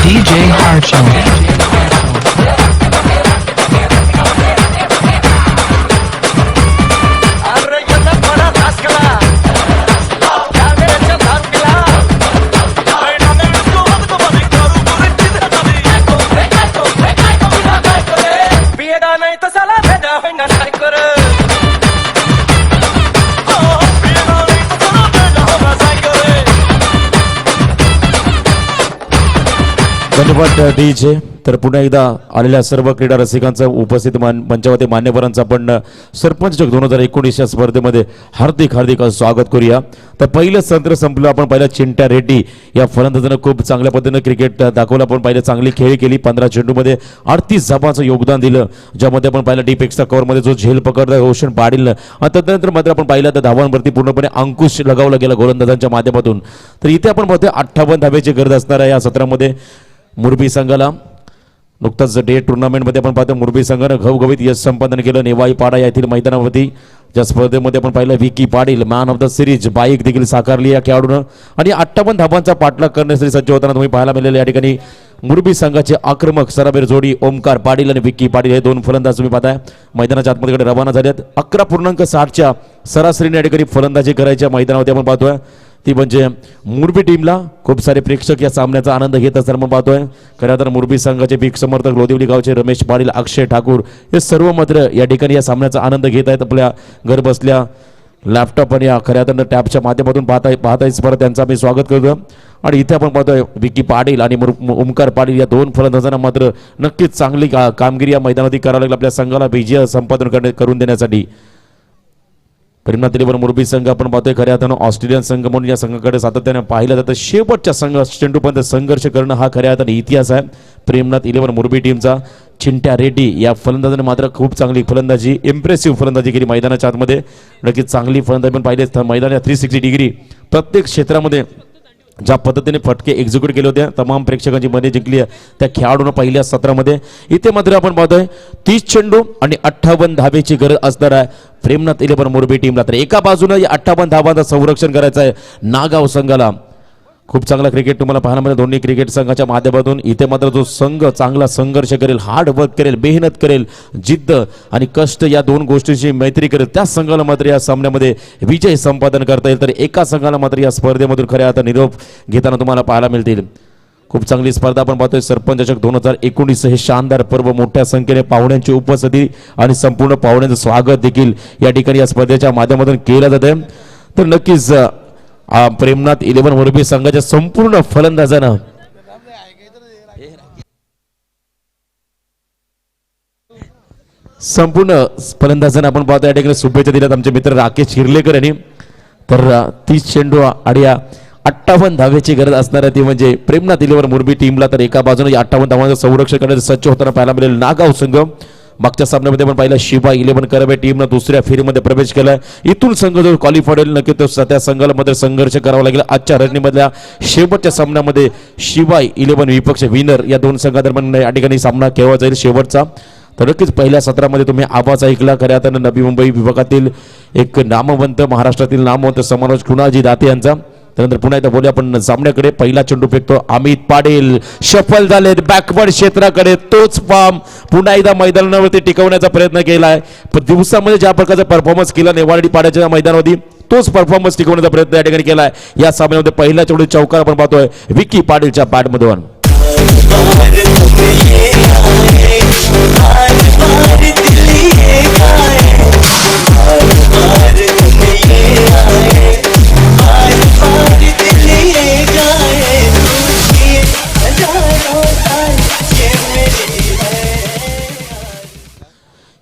DJ Harcho. धन्यवाद डीजे. तर पुन्हा एकदा आलेल्या सर्व क्रीडा रसिकांचा उपस्थित मंचावरती मान्यवरांचा आपण सरपंच जग 2019 या स्पर्धेमध्ये हार्दिक हार्दिक स्वागत करूया. तर पहिलं सत्र संपलं. आपण पहिला चिंट्या रेड्डी या फलंदाजानं खूप चांगल्या पद्धतीनं क्रिकेट दाखवलं. आपण पहिले चांगली खेळी केली. 15 चेंडूमध्ये 38 धावांचं योगदान दिलं, ज्यामध्ये आपण पाहिलं डीप एक्स्ट्रा कव्हरमध्ये जो झेल पकडला रोशन पाटीलनं. आणि त्यानंतर मात्र आपण पाहिलं तर धावांवरती पूर्णपणे अंकुश लगावला गेला गोलंदाजांच्या माध्यमातून. तर इथे आपण पाहतोय 58 धावेची गरज असणार आहे या सत्रामध्ये मुरबी संघाला. नुकताच डे टुर्नामेंटमध्ये आपण पाहतो मुरबी संघानं घवघवीत यश संपादन केलं नेवाई पाडा येथील मैदानावरती. ज्या स्पर्धेमध्ये आपण पाहिलं Vicky Patil man of the series bike देखील साकारली या खेळाडूनं आणि 58 धावांचा पाठलाग करण्यासाठी सज्ज होताना तुम्ही पाहायला मिळाले. या ठिकाणी मुरबी संघाचे आक्रमक सराबीर जोडी ओमकार पाटील आणि विकी पाटील हे दोन फलंदाज तुम्ही पाहताय मैदानाच्या आतमध्ये रवाना झालेत. 11.60च्या सरासरीने या ठिकाणी फलंदाजी करायच्या मैदानावरती आपण पाहतोय. ती म्हणजे मुरबी टीमला खूप सारे प्रेक्षक या सामन्याचा आनंद घेत असताना आपण पाहतोय. खऱ्या तर मुरबी संघाचे बिग समर्थक लोदिवली गावचे रमेश पाटील, अक्षय ठाकूर हे सर्व मात्र या ठिकाणी या सामन्याचा आनंद घेत आहेत. आपल्या घर बसल्या लॅपटॉप आणि खऱ्या तर टॅबच्या माध्यमातून पाहताय स्पर्धा त्यांचं आम्ही स्वागत करतो. आणि इथे आपण पाहतोय विकी पाटील आणि ओमकार पाटील या दोन फलंदाजांना मात्र नक्कीच चांगली कामगिरी या मैदानात करावी लागली आपल्या संघाला विजय संपादन करून देण्यासाठी. प्रेमनाथ 11 मुरबी संघ आपण पाहतोय खऱ्या अर्थानं ऑस्ट्रेलियन संघ म्हणून या संघाकडे सातत्याने पाहिलं जातं. शेवटच्या चेंडूपर्यंत संघर्ष करणं हा खऱ्या अर्थाने इतिहास आहे प्रेमनाथ 11 मुरबी टीमचा. चिंट्या रेड्डी या फलंदाजाने मात्र खूप चांगली फलंदाजी, इम्प्रेसिव्ह फलंदाजी केली मैदानाच्या आतमध्ये. नक्कीच चांगली फलंदाजी पण पाहिली. मैदानाच्या 360 डिग्री प्रत्येक क्षेत्रामध्ये ज्या पद्धतीने फटके एक्झिक्यूट केले होते तमाम प्रेक्षकांची मने जिंकली त्या खेळाडूंना पहिल्या सत्रामध्ये. इथे मात्र आपण पाहतोय 30 चेंडू आणि 58 धावेची गरज असणार आहे प्रेमनाथ 11 मुरबी टीमला. तर एका बाजूने या 58 धावांचं संरक्षण करायचं आहे नागाव संघाला. खूप चांगला क्रिकेट तुम्हाला पाहायला मिळेल दोन्ही क्रिकेट संघाच्या माध्यमातून. इथे मात्र जो संघ चांगला संघर्ष करेल, हार्ड वर्क करेल, मेहनत करेल, जिद्द आणि कष्ट या दोन गोष्टींची मैत्री करेल त्या संघाला मात्र या सामन्यामध्ये विजय संपादन करता येईल. तर एका संघाला मात्र या स्पर्धेमधून खऱ्या आता निरोप घेताना तुम्हाला पाहायला मिळतील. खूप चांगली स्पर्धा आपण पाहतोय. सरपंच चषक 2019 हे शानदार पर्व मोठ्या संख्येने पाहुण्यांची उपस्थिती आणि संपूर्ण पाहुण्यांचं स्वागत देखील या ठिकाणी या स्पर्धेच्या माध्यमातून केलं जाते. तर नक्कीच प्रेमनाथ 11 मोरबी संघाच्या संपूर्ण फलंदाजांना आपण पाहतो या ठिकाणी शुभेच्छा दिल्यात आमचे मित्र राकेश हिरलेकर यांनी. तर 30 चेंडू आणि 58 धावेची गरज असणार ती म्हणजे प्रेमनाथ 11 मोरबी टीमला. तर एका बाजूने 58 धावांचं संरक्षण करण्याचं सज्ज होताना पाहायला मिळेल नागाव संघ. मागच्या सामन्यामध्ये पण पाहिलं शिवा 11 करबे टीमनं दुसऱ्या फेरीमध्ये प्रवेश केलाय. इथून संघ जो क्वालिफाईड होईल नक्की तो त्या संघाला मध्ये संघर्ष करावा लागेल. आजच्या रणनीमधल्या शेवटच्या सामन्यामध्ये शिवा 11 विपक्ष विनर या दोन संघादरम्यान या ठिकाणी सामना केला जाईल शेवटचा. तर नक्कीच पहिल्या सत्रामध्ये तुम्ही आवाज ऐकला. खऱ्या अर्थानं नवी मुंबई विभागातील एक नामवंत महाराष्ट्रातील नामवंत समालोचक कुणालजी दाते यांचा. त्यानंतर पुन्हा एकदा बोलूया आपण सामन्याकडे. पहिला चेंडू फेकतो अमित पाटील. सफल झाले बॅकवर्ड क्षेत्राकडे. तोच फॉर्म पुन्हा एकदा मैदानावरती टिकवण्याचा प्रयत्न केलाय. पण दिवसामध्ये ज्या प्रकारचा परफॉर्मन्स केला नेवाडी पाड्याच्या मैदानावरती तोच परफॉर्मन्स टिकवण्याचा प्रयत्न या ठिकाणी केलाय. या सामन्यामध्ये पहिला चेंडू चौकार आपण पाहतोय विकी पाटीलच्या बॅटमधून.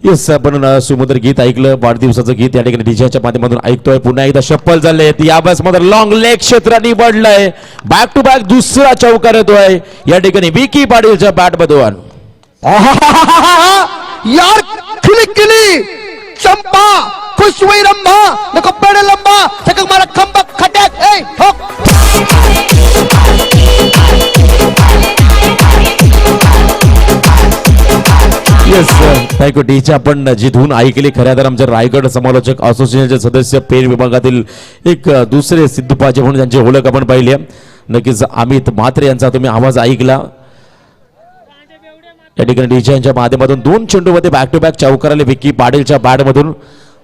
येस आपण सुमधुर गीत ऐकलं. वाढदिवसाचं गीत या ठिकाणी डीजेच्या माध्यमातून ऐकतोय. पुन्हा एकदा शप्पल झाले. या बॅस मध्ये लॉंग लेग क्षेत्र निवडलंय. बॅक टू बॅक दुसरा चौकार येतोय या ठिकाणी विकी पाटीलच्या बॅट मधून. यार क्लिक केली चंपा खुशवई रंभा नको पेड़ लंबा चकक मारा खंबा खटक ए ठोक. येस थँक्यू डीचे आपण जी धून ऐकली. खऱ्या तर आमच्या रायगड समालोचक असोसिएशनचे सदस्य पेन विभागातील एक दुसरे सिद्धूपाजे म्हणून त्यांची ओळख आपण पाहिली आहे. नक्कीच अमित म्हात्रे यांचा तुम्ही आवाज ऐकला. या ठिकाणी डीजे यांच्या माध्यमातून 2 चेंडूमध्ये बॅक टू बॅक चौकार आले विकी पाटीलच्या बॅटमधून.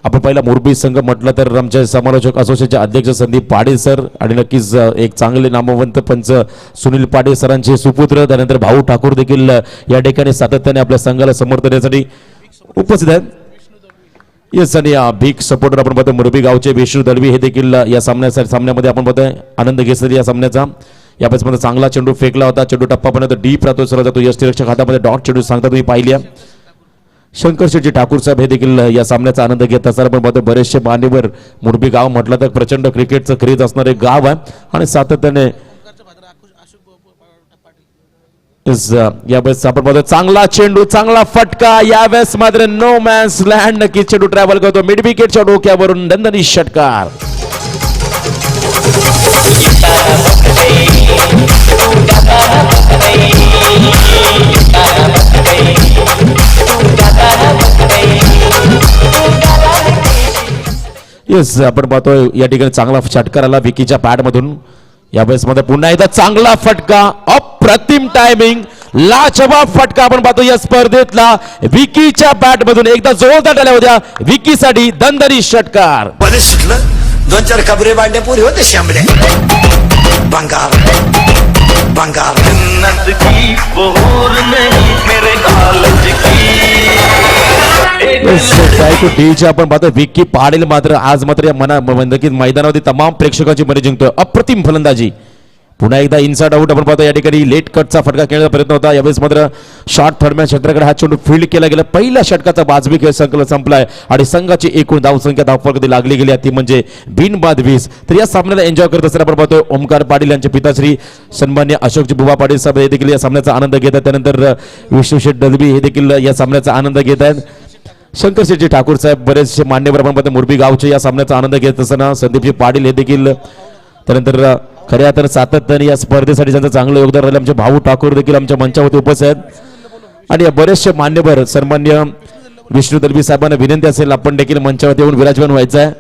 आपण पहिला मोरबी संघ म्हटलं तर आमच्या समालोचक असोसिएशनचे अध्यक्ष संदीप पाटील सर आणि नक्कीच एक चांगले नामवंत पंच सुनील पाटील सरांचे सुपुत्र त्यानंतर भाऊ ठाकूर देखील या ठिकाणी सातत्याने आपल्या संघाला समर्थन देण्यासाठी उपस्थित आहेत. येस आणि बिग सपोर्टर आपण पाहतो मोरबी गावचे विष्णू दळवी हे देखील या सामन्यामध्ये आपण पाहतोय आनंद घेतला या सामन्याचा. या बॅचमध्ये चांगला चेंडू फेकला होता. चेंडू टप्पापर्यंत डीप राहतो सरळ जातो. यष्टीरक्षक हातामध्ये डॉट चेंडू सांगता तुम्ही पाहिल्या. शंकर शेट्टी ठाकूर साहेब हे देखील या सामन्याचा आनंद घेत असताना आपण पाहतो बरेचसे मान्यवर. मोरबी गाव म्हटलं तर प्रचंड क्रिकेटचं क्रेज असणारे गाव आहे आणि सातत्याने यावेळेस आपण पाहतो चांगला चेंडू चांगला फटका. यावेळेस मात्र नो मॅन्स लँड. नक्कीच चेंडू ट्रॅव्हल करतो मिड विकेटच्या डोक्यावरून दणदणी षटकार. येस आपण पाहतोय या ठिकाणी चांगला षटकार आला विकीच्या पॅड मधून. यावेळेस मध्ये पुन्हा एकदा चांगला फटका. अप्रतिम टायमिंग लाजवाब फटका आपण पाहतो या स्पर्धेतला विकीच्या बॅट मधून. एकदा जोरदार टाळ्या होत्या विकीसाठी. दणदणी षटकार. मध्ये सुटलं 2-4 कबरे बांधल्या पुरी होते शांबड्या बंगार बंगार की बोर नहीं मेरे कालज की. आपण पाहतो विकी पाटील मात्र आज मात्र या मैदानावरती तमाम प्रेक्षकांची मने जिंकतोय. अप्रतिम फलंदाजी. पुन्हा एकदा इनसाइड आउट आपण पाहतो या ठिकाणी लेट कटचा फटका खेळण्याचा प्रयत्न होता. यावेळेस मात्र शॉर्ट थर्डमॅन क्षेत्राकडे हा चेंडू फील्ड केला गेला. पहिल्या षटकाचा वाजवी खेळ संपलाय आणि संघाची एकूण धावसंख्या धावफलकामध्ये लागली गेली ती म्हणजे बिनबाद 20. तर या सामन्याला एन्जॉय करत असताना आपण पाहतोय ओमकार पाटील यांचे पिताश्री सन्मान्य अशोकजी बुवा पाटील साहेब हे देखील या सामन्याचा आनंद घेत आहेत. त्यानंतर विष्णुशेठ दलवी हे देखील या सामन्याचा आनंद घेत आहेत. शंकर शेट्टी ठाकूर साहेब बरेचसे मान्यवर आपण पाहतो मोरबी गावचे या सामन्याचा आनंद घेत असताना संदीपजी पाटील हे देखील. त्यानंतर खऱ्या तर सातत्याने या स्पर्धेसाठी त्यांचं चांगलं योगदान राहिलं. आमचे भाऊ ठाकूर देखील आमच्या मंचावरती उपस्थित आहेत आणि बरेचसे मान्यवर सन्मान्य विष्णू दलवी साहेबांना विनंती असेल आपण देखील मंचावरती येऊन विराजमान व्हायचं आहे.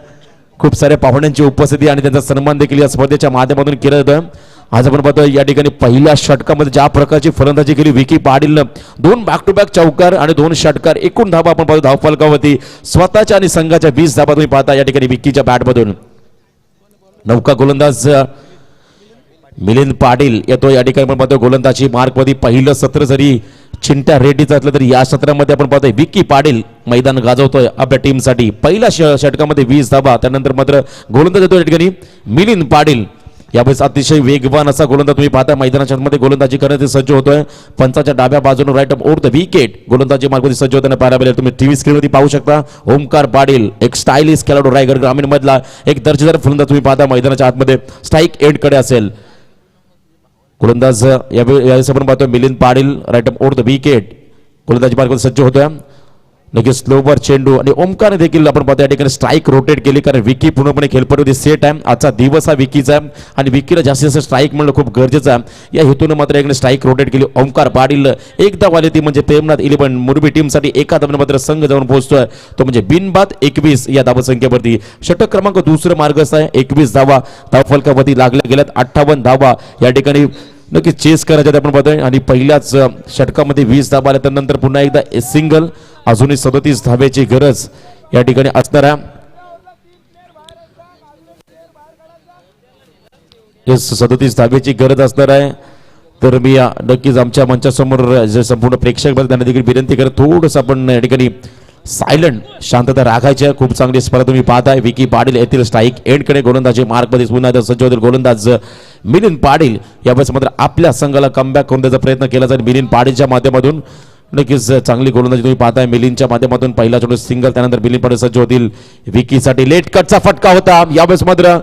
खूप साऱ्या पाहुण्यांची उपस्थिती आणि त्यांचा सन्मान देखील या स्पर्धेच्या माध्यमातून केला जातं. आज आपण पाहतो या ठिकाणी पहिल्या षटकामध्ये ज्या प्रकारची फलंदाजी केली विकी पाटीलनं. 2 बॅक टू बॅक चौकार आणि 2 षटकार. एकूण धावा आपण पाहतो धावफलकावरती स्वतःच्या आणि संघाच्या 20 धावा तुम्ही पाहता या ठिकाणी विकीच्या बॅटमधून. नौका गोलंदाज मिलिंद पाटील येतो या ठिकाणी आपण पाहतोय गोलंदाजी मार्कमध्ये पहिलं सत्र जरी चिंट्या रेड्डीचं असलं तरी या सत्रामध्ये आपण पाहतोय विकी पाटील मैदान गाजवतोय आपल्या टीमसाठी. पहिल्या षटकामध्ये 20 धावा, त्यानंतर मात्र गोलंदाज येतो या ठिकाणी मिलिंद पाटील. यावेळेस अतिशय वेगवान असा गोलंदाज तुम्ही पाहता मैदानाच्या मध्ये गोलंदाजी करण्यासाठी सज्ज होतोय. पंचाच्या डाव्या बाजूने राईट ओव्हर द विकेट गोलंदाजी मार्गमध्ये सज्ज होताना पाहायला मिळेल. तुम्ही टीव्ही स्क्रीनवरती पाहू शकता ओमकार पाटील, एक स्टायलिश खेळाडू, रायगड ग्रामीण मधला एक दर्जेदार फलंदाज तुम्ही पाहता मैदानाच्या आतमध्ये स्ट्राईक एंड कडे असेल. गोलंदाज यावेळेस आपण पाहतोय Milind Patil right over the wicket गोलंदाजी मार्गमध्ये सज्ज होतोय. लगेच स्लोवर चेंडू आणि ओमकारने देखील आपण पाहतो या ठिकाणी स्ट्राईक रोटेट केली, कारण विकी पूर्णपणे खेळपट्टीवरती सेट आहे. आजचा दिवस हा विकीचा आहे आणि विकीला जास्तीत जास्त स्ट्राईक मिळणं खूप गरजेचं आहे. या हेतून मात्र याकडे स्ट्राईक रोटेट केली. ओमकार पाटील एकदा वाले ती म्हणजे प्रेमनाथ 11 मुरबी टीमसाठी एका धावेने मात्र संघ जाऊन पोहोचतोय तो म्हणजे बिनबाद 21 या धावसंख्येवरती. षटक क्रमांक दुसरं मार्गस्थ आहे. 21 धावा धावफलकावरती लागल्या गेल्यात. 58 धावा या ठिकाणी नक्कीच चेस करायच्यात आपण पाहतोय आणि पहिल्याच षटकामध्ये 20 धावा आल्या. त्यानंतर पुन्हा एकदा सिंगल, अजूनही 37 धाब्याची गरज या ठिकाणी असणार आहे. 37 धाब्याची गरज असणार आहे. तर मी नक्कीच आमच्या मंचासमोर जे संपूर्ण प्रेक्षक त्यांना देखील विनंती करत थोडंसं आपण या ठिकाणी सायलंट शांतता राखायची आहे. खूप चांगली स्पर्धा तुम्ही पाहताय. विकी पाटील येथील स्ट्राईक एंडकडे गोलंदाजी मार्कमध्ये पुन्हा सज्ज होतील गोलंदाज मिलिंद पाटील. यावेळेस मात्र आपल्या संघाला कमबॅक करून द्यायचा प्रयत्न केला जाईल मिलिंद पाटीलच्या माध्यमातून. नक्कीच चांगली गोलंदाजी तुम्ही पाहताय मिलिंदच्या माध्यमातून. पहिला चेंडू सिंगल, त्यानंतर मिलिंद पाटील सज्ज होतील विकीसाठी. लेट कटचा फटका होता. यावेळेस मात्र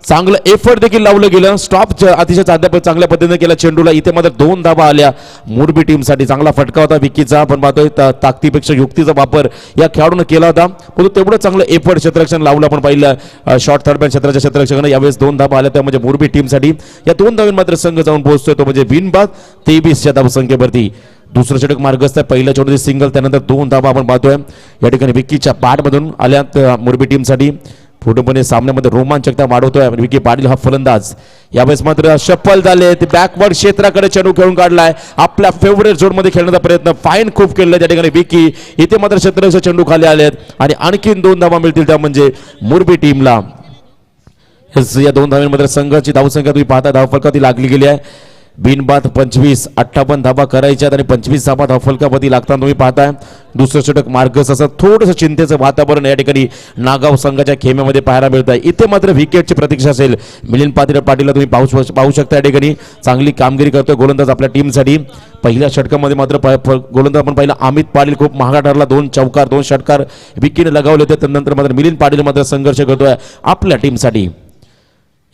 चांगलं एफर्ट देखील लावलं गेलं. स्टॉप अतिशय चांगल्या पद्धतीने केला चेंडूला. इथे मात्र 2 धावा आल्या मुरबी टीमसाठी. चांगला फटका होता विकीचा. आपण पाहतोय ताकदीपेक्षा युक्तीचा वापर या खेळाडूने केला होता, परंतु तेवढं चांगलं एफर्ट क्षेत्ररक्षण लावलं आपण पाहिलं शॉर्ट थर्ड मॅन क्षेत्राच्या क्षेत्ररक्षकाने. यावेळेस 2 धावा आल्या त्या म्हणजे मुरबी टीमसाठी. या 2 धावांनी मात्र संघ जाऊन पोहोचतोय तो म्हणजे बिनबाद 23 या धावसंख्येवरती. दुसरं षटक मार्गस्थ आहे. पहिल्या चेंडूची सिंगल, त्यानंतर 2 धावा आपण पाहतोय या ठिकाणी विकीच्या पाठमधून आल्यात मुरबी टीमसाठी. पूर्णपणे सामन्यामध्ये रोमांचकता वाढवतोय विकी पाटील हा फलंदाज. यावेळेस मात्र शफल झाले, ते बॅकवर्ड क्षेत्राकडे चेंडू खेळून काढलाय. आपल्या फेवरेट झोन मध्ये खेळण्याचा प्रयत्न फाईन खूप केलेला त्या ठिकाणी विकी. इथे मात्र क्षेत्ररक्षक चेंडू खाली आलेत आणि आणखीन 2 धावा मिळतील त्या म्हणजे मुरबी टीमला. या 2 धावांमध्ये संघाची धावसंख्या तुम्ही पाहता धावफलकावरती लागली गेली आहे. बिनबाद 25, 58 धावा करायच्या आणि 25 धावा धावफलकावरती लागताना तुम्ही पाहताय. दुसरं षटक मार्गस्थ असं थोडंसं चिंतेचं वातावरण या ठिकाणी नागाव संघाच्या खेम्यामध्ये पाहायला मिळत आहे. इथे मात्र विकेटची प्रतीक्षा असेल. मिलिंद पाटीलला तुम्ही पाहू शकता या ठिकाणी चांगली कामगिरी करतोय गोलंदाज आपल्या टीमसाठी. पहिल्या षटकामध्ये मात्र गोलंदाज आपण पाहिला अमित पाटील खूप महागा ठरला. 2 चौकार 2 षटकार विकीने लगावले होते. त्यानंतर मात्र मिलिंद पाटील मात्र संघर्ष करतोय आपल्या टीमसाठी.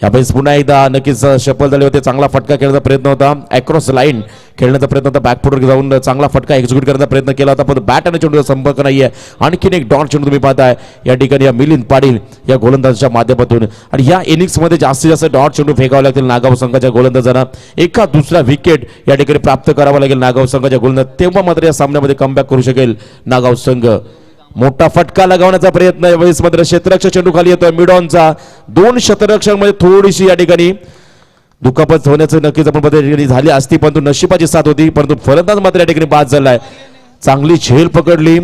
यावेळेस पुन्हा एकदा नक्कीच शफल झाले होते. चांगला फटका खेळण्याचा प्रयत्न होता. अक्रॉस लाईन खेळण्याचा प्रयत्न होता. बॅकफुटवर जाऊन चांगला फटका एक्झिक्यूट करण्याचा प्रयत्न केला होता, पण बॅट आणि चेंडूचा संपर्क नाहीये. आणखीन एक डॉट चेंडू तुम्ही पाहताय या ठिकाणी या मिलिंद पाटील या गोलंदाजाच्या माध्यमातून. आणि या इनिंग्समध्ये जास्तीत जास्त डॉट चेंडू फेकावे लागतील नागाव संघाच्या गोलंदाजांना. एका दुसरा विकेट या ठिकाणी प्राप्त करावा लागेल नागाव संघाच्या गोलंदाज. तेव्हा मात्र या सामन्यामध्ये कमबॅक करू शकेल नागाव संघ. मोठा फटका लगावण्याचा प्रयत्न यावेळेस मात्र क्षेत्ररक्षक चेंडू खाली येतोय मिडॉनचा. 2 क्षेत्ररक्षकांमध्ये थोडीशी या ठिकाणी दुखापत होण्याचं नक्कीच आपण पद्धतीने झाली असती, परंतु नशिबाची साथ होती. परंतु फलंदाज मात्र या ठिकाणी बाद झालाय. चांगली झेल पकडली,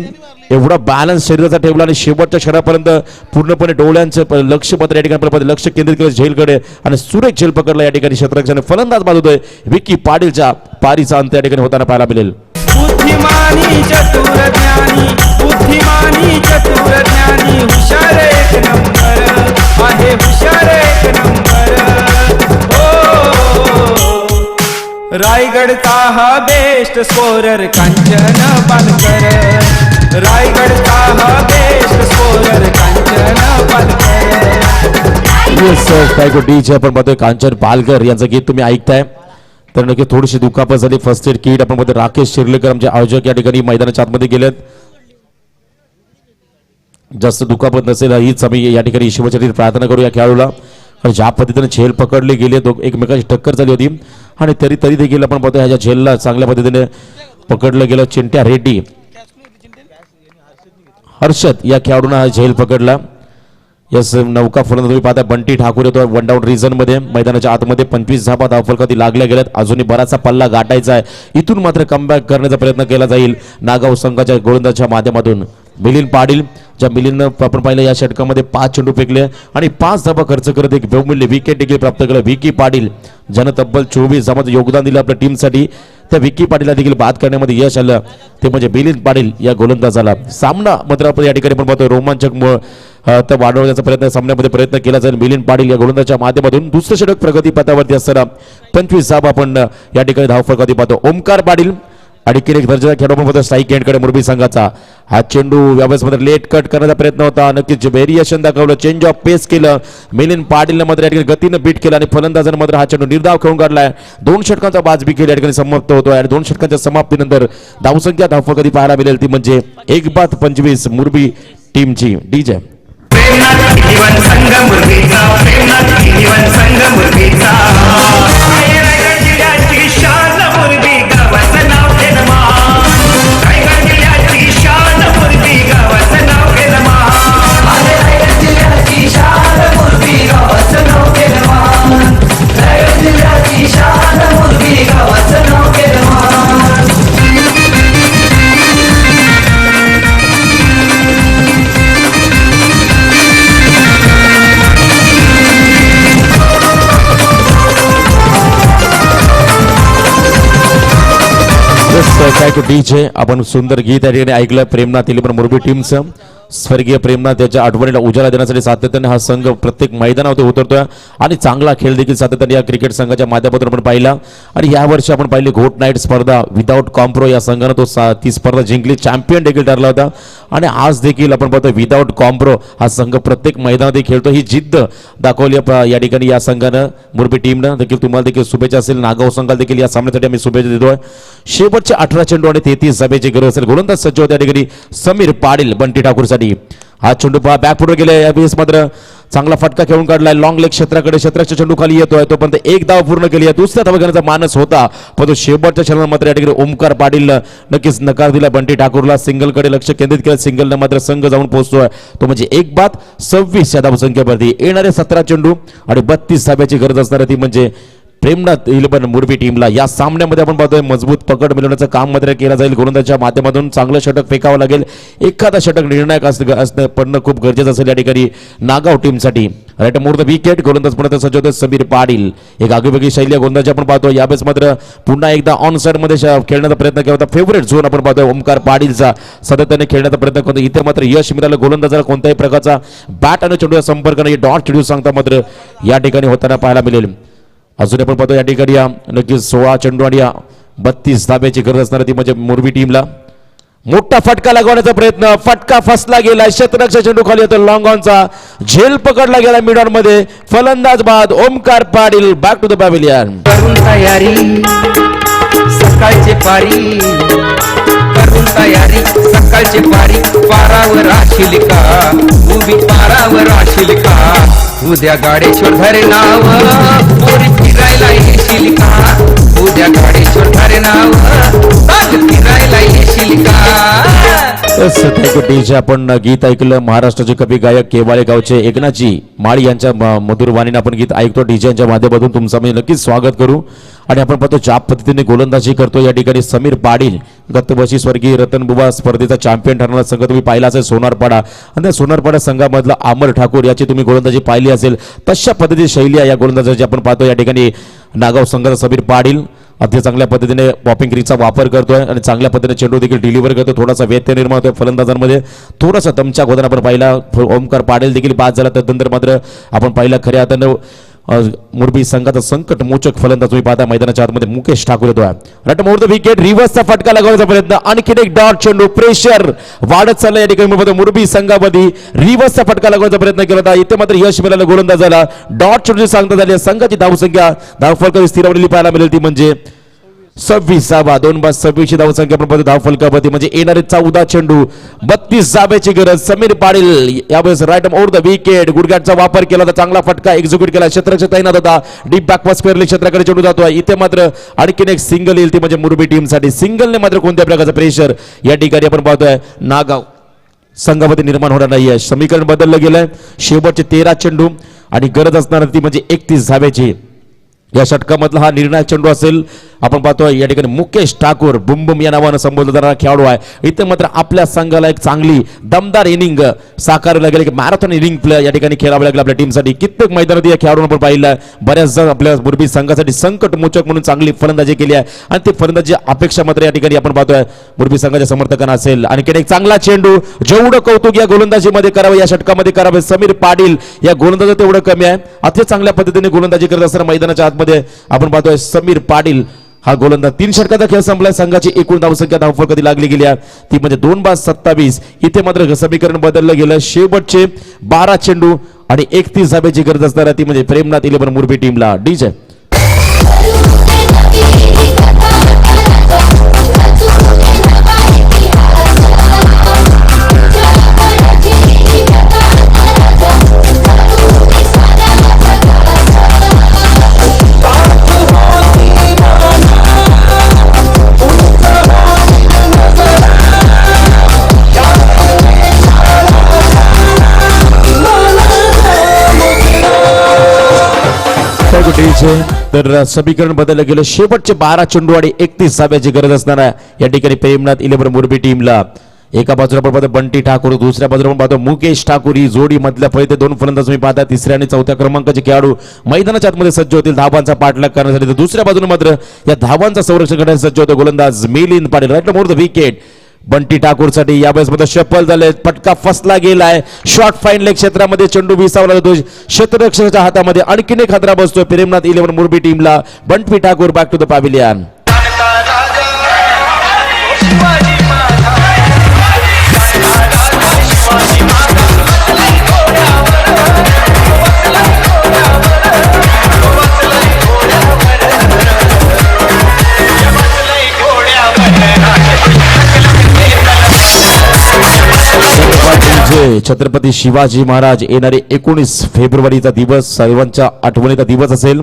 एवढा बॅलन्स शरीराचा ठेवला आणि शेवटच्या क्षणापर्यंत पूर्णपणे डोळ्यांचं लक्ष मात्र या ठिकाणी लक्ष केंद्रित केलं झेलकडे आणि सुरेख झेल पकडला या ठिकाणी क्षेत्ररक्षकाने. फलंदाज बाद होतोय विकी पाटीलच्या पारीचा अंत या ठिकाणी होताना पाहायला मिळेल. बुद्धिमानी चतुर ज्ञानी, बुद्धिमानी चतुर ज्ञानी, हुशार एक नंबर आहे, हुशार एक नंबर. हो रायगडचा हा बेस्ट स्कोरर कांचन पालकर, रायगडचा हा best scorer Kanchan Palkar. DJ आपण पाहतोय कांचन पालकर यांचं गीत तुम्ही ऐकताय. तर नक्की थोडीशी दुखापत झाली. फर्स्ट एड किट आपण मध्ये राकेश शिर्लेकर आमचे आयोजक या ठिकाणी मैदानाच्या आतमध्ये गेलेत. जास्त दुखापत नसेल हीच आम्ही या ठिकाणी शिवचरित प्रार्थना करू या खेळाडूला. आणि ज्या पद्धतीने झेल पकडले गेले एकमेकांची टक्कर झाली होती आणि तरी देखील आपण पाहतो ह्याच्या झेलला चांगल्या पद्धतीने पकडलं गेलं. चिंट्या रेड्डी हर्षद या खेळाडूंना झेल पकडला. यस नौका फलंदाज तुम्ही पाहता बंटी ठाकूर येतो 1 डाऊन रिझन मध्ये. मैदानाच्या आतमध्ये 25 धावा धावफलकावरती लागल्या गेल्यात. अजूनही बराचसा पल्ला गाठायचा आहे. इथून मात्र कमबॅक करण्याचा प्रयत्न केला जाईल नागाव संघाच्या गोलंदाजाच्या माध्यमातून. मिलिंद पाटील, ज्या मिलिंदनं आपण पाहिलं या षटकामध्ये 5 चेंडू फेकले आणि 5 धावा खर्च करत एक बहुमूल्य विकेट देखील प्राप्त केलं. विकी पाटील ज्यानं तब्बल 24 धावांचं योगदान दिलं आपल्या टीमसाठी, त्या विकी पाटीलला देखील बाद करण्यामध्ये यश आलं, ते म्हणजे मिलिंद पाटील या गोलंदाजाला. सामना मात्र आपण या ठिकाणी पण पाहतो रोमांचक तर वाढवण्याचा सामन्यामध्ये प्रयत्न केला जाईल मिलिंद पाटील या गोलंदाजाच्या माध्यमातून. दुसरं षटक प्रगतीपथावरती असताना 25 धावा आपण या ठिकाणी धावफलकावरती पाहतो. ओमकार पाटील आणखीन एक दर्जा खेळाडू पण स्ट्राईक एंडकडे मुरबी संघाचा. हा चेंडू यावेळेस लेट कट करण्याचा प्रयत्न होता, नक्कीच व्हेरिएशन दाखवलं, चेंज ऑफ पेस केलं. मिलिंद पाटीलनं मात्र या ठिकाणी गतीनं बीट केला आणि फलंदाजानं मात्र हा चेंडू निर्धाव खेळून काढलाय. 2 षटकांचा बाज विकेट या ठिकाणी समाप्त होतोय आणि 2 षटकांच्या समाप्तीनंतर धावसंख्या धावफलकावरती पाहायला मिळेल ती म्हणजे 1-25 मुरबी टीमची. डीजे जीवन संघ मुरबीचा, प्रेमनाथ जीवन संघ मुरबीचा, रायगड जिल्ह्याची शान मुरबी गावाचं नाव घेनमा, रायगड जिल्ह्याची शान मुरबी गावाचं नाव घेनमा, रायगड जिल्ह्याची शान मुरबी गावाचं नाव घेनमा, रायगड जिल्ह्याची शान मुरबी गावाचं नाव घेनमा. काय टू डीजे आपण सुंदर गीत या ठिकाणी ऐकलं प्रेमनाथ इलेवन मुरबी टीमचं. स्वर्गीय प्रेमनाथ याच्या आठवणीला उजाळा देण्यासाठी सातत्याने हा संघ प्रत्येक मैदानावरती उतरतोय आणि चांगला खेळ देखील सातत्याने या क्रिकेट संघाच्या माध्यमातून आपण पाहिला. आणि यावर्षी आपण पाहिली घोट नाईट स्पर्धा विदाऊट कॉम्प्रो या संघानं ती स्पर्धा जिंकली, चॅम्पियन देखील ठरला होता. आणि आज देखील आपण पाहतो विदाऊट कॉम्प्रो हा संघ प्रत्येक मैदानात खेळतो. ही जिद्द दाखवली या ठिकाणी या संघानं मुरबी टीमनं देखील. तुम्हाला देखील शुभेच्छा असेल, नागाव संघाला देखील या सामन्यासाठी आम्ही शुभेच्छा देतोय. शेवटचे 18 चेंडू आणि 33 धाब्याची गरज असेल. गोलंदाज सज्ज होत्या ठिकाणी समीर पाटील बंटी ठाकूरसाठी. हा चेंडू पहा बॅक फुटवर गेले, यावेळेस मात्र चांगला फटका खेळून काढलाय लॉंग लेग क्षेत्राकडे. क्षेत्राच्या चेंडू खाली येतोय तोपर्यंत 1 धाव पूर्ण केली. दुसऱ्या धावा घेण्याचा मानस होता पण तो शेवटच्या क्षणाला मात्र या ठिकाणी ओमकार पाटीलनं नक्कीच नकार दिला. बंटी ठाकूरला सिंगलकडे लक्ष केंद्रित केलं, सिंगलनं मात्र संघ जाऊन पोहोचतोय तो म्हणजे 1-26 या धावसंख्येवरती. येणारे 17 चेंडू आणि 32 धाब्याची गरज असणार ती म्हणजे प्रेमनाथ इलेवन मुरबी टीमला. या सामन्यामध्ये आपण पाहतोय मजबूत पकड मिळवण्याचं काम मात्र केलं जाईल. गोलंदाजाच्या माध्यमातून चांगलं षटक फेकावं लागेल. एखादा षटक निर्णायक असणं पडणं खूप गरजेचं असेल या ठिकाणी नागाव टीमसाठी. Right more the wicket. गोलंदाज पुन्हा सज्ज होते समीर पाटील. एक आगीवेगळी शैली गोलंदाजी आपण पाहतो. यावेळेस मात्र पुन्हा एकदा ऑन साइड मध्ये खेळण्याचा प्रयत्न केला होता. फेवरेट झोन आपण पाहतोय ओमकार पाटीलचा सातत्याने खेळण्याचा प्रयत्न करतो. इथे मात्र यश मिळालं. गोलंदाजाला कोणत्याही प्रकारचा बॅट आणि चेंडूचा संपर्क नाही, डॉट चेंडू सांगता मात्र या ठिकाणी होताना पाहायला मिळेल. अजून आपण पाहतो या ठिकाणी नक्कीच 16 चेंडू आणि 32 धाब्याची गरज असणार ती म्हणजे मुरबी टीमला. मोठा फटका लागवण्याचा प्रयत्न, फटका फसला गेला. शतरक्षक चेंडू खाली येतो, लॉंग ऑनचा झेल पकडला गेला मिड ऑन मध्ये. फलंदाज बाद Omkar Patil. Back to the pavilion. करून तयारी सकाळची पारी, करून तयारी सकाळची पारी. पारावर आशील का उभी, पारावर आशील का उद्या गाडेश्वर धरे नाव पोरी फिरायला येशील का, उद्या गाडेश्वर धरे नाव फिरायला येशील का. डीजे आपण गीत ऐकलं. महाराष्ट्राचे कवी गायक केवाळे गावचे एकनाथजी माळी यांच्या मधुर वाणीने आपण गीत ऐकतो. डीजे यांच्या माध्यमातून तुमचं मी नक्कीच स्वागत करू. आणि आपण पाहतो ज्या पद्धतीने गोलंदाजी करतो या ठिकाणी समीर पाटील. गत वर्षी स्वर्गीय रतनबुवा स्पर्धेचा चॅम्पियन ठरणारा संघ तुम्ही पाहिला असेल सोनारपाडा, आणि त्या सोनारपाडा संघामधला अमर ठाकूर याची तुम्ही गोलंदाजी पाहिली असेल. तशा पद्धतीची शैली आहे या गोलंदाजाची आपण पाहतो या ठिकाणी. नागाव संघाचा समीर पाटील अगदी चांगल्या पद्धतीने पॉपिंग क्रीजचा वापर करतोय आणि चांगल्या पद्धतीने चेंडू देखील डिलिव्हर करतो. थोडासा व्यत्यय निर्माण होतोय फलंदाजांमध्ये, थोडासा दमछाक होताना आपण पाहिला. ओमकार पाटील देखील बाद झाला. त्यानंतर मात्र आपण पाहिला खऱ्या अर्थानं मुरबी संघाचा संकट मोचक फलंदाज तुम्ही पाहता मैदानाच्या आतमध्ये मुकेश ठाकूर येतोय. Right more the wicket. रिव्हर्सचा फटका लागवण्याचा प्रयत्न, आणखीन एक डॉट चेंडू. प्रेशर वाढत चाललं या ठिकाणी मुरबी संघामध्ये. रिव्हर्सचा फटका लागवण्याचा प्रयत्न केला होता. इथे मात्र यश मिळालं गोलंदाजाला. डॉट चेंडू सांगता झाली. संघाची धावसंख्या धावफलकावरती स्थिरावलेली पाहायला मिळेल ती म्हणजे 26. 2-26 धावसंख्या प्रमाणे धावफलकावरती म्हणजे येणारे 14 चेंडू 32 धाब्याची गरज. समीर पाटील यावेळेस राईट ओव्हर द विकेट. गुडघ्याचा वापर केला होता, चांगला फटका एक्झिक्यूट केला. क्षेत्राच्या तैनात होता. डीप बॅकवर्ड स्क्वेअरली क्षेत्राकडे चेंडू जातोय. इथे मात्र आणखीन एक सिंगल येईल ती म्हणजे मुरबी टीमसाठी. सिंगलने मात्र कोणत्या प्रकारचं प्रेशर या ठिकाणी आपण पाहतोय नागाव संघामध्ये निर्माण होणार नाहीये. समीकरण बदललं गेलंय. शेवटचे 13 चेंडू आणि गरज असणार ती म्हणजे 31 धाब्याची. या षटकामधला हा निर्णायक चेंडू असेल. आपण पाहतोय या ठिकाणी मुकेश ठाकूर बुमबुम या नावानं संबोधला जाणारा खेळाडू आहे. इथे मात्र आपल्या संघाला एक चांगली दमदार इनिंग साकारावी लागेल, एक मॅरेथॉन इनिंग प्ले या ठिकाणी खेळावं लागेल आपल्या टीमसाठी. कित्येक मैदानात या खेळाडूंना आपण पाहिलं, बऱ्याचदा आपल्या मुरबी संघासाठी संकट मोचक म्हणून चांगली फलंदाजी केली आहे आणि ती फलंदाजी अपेक्षा मात्र या ठिकाणी आपण पाहतोय मुरबी संघाच्या समर्थकांना असेल. आणखी एक चांगला चेंडू, जेवढं कौतुक या गोलंदाजीमध्ये करावं, या षटकामध्ये करावं, समीर पाटील या गोलंदाजात तेवढं कमी आहे. अति चांगल्या पद्धतीने गोलंदाजी करत असताना मैदानाच्या आतमध्ये आपण पाहतोय समीर पाटील हा गोलंदाज. 3 षटकाचा खेळ संपलाय. संघाची एकूण धावसंख्या धावफळ कधी लागली गेली आहे ती म्हणजे 2/27. इथे मात्र समीकरण बदललं गेलं. शेवटचे 12 चेंडू आणि 31 धाब्याची गरज असणार ती म्हणजे प्रेमनाथ 11 मुरबी टीमला. डीजे तर समीकरण बदललं गेलं. शेवटचे 12 चेंडू आणि 31 धाब्याची गरज असणार आहे या ठिकाणी प्रेमनाथ 11 मुरबी टीमला. एका बाजूला आपण पाहतो बंटी ठाकूर, दुसऱ्या बाजूला आपण पाहतो मुकेश ठाकूर. ही जोडी मधल्या पहिले 2 फलंदाज तुम्ही पाहता. तिसऱ्या आणि चौथ्या क्रमांकाचे खेळाडू मैदानाच्या आतमध्ये सज्ज होतील धावांचा पाठलाग करण्यासाठी. तर दुसऱ्या बाजूला मात्र या धावांचा संरक्षण करण्यासाठी सज्ज होतो गोलंदाज Milind Patil. Right more the wicket Bunty Thakur साठी. यावेळेस मध्ये शफल झाले, पटका फसला गेलाय. शॉर्ट फाईन लेग क्षेत्रामध्ये चेंडू विसावला जातो. क्षेत्ररक्षकाच्या हातामध्ये आणखीन एक खतरा बसतोय प्रेमनाथ 11 मुरबी टीमला. Bunty Thakur back to the pavilion. Chhatrapati Shivaji Maharaj येणारे 19 फेब्रुवारीचा दिवस सर्वांच्या आठवणीचा दिवस असेल.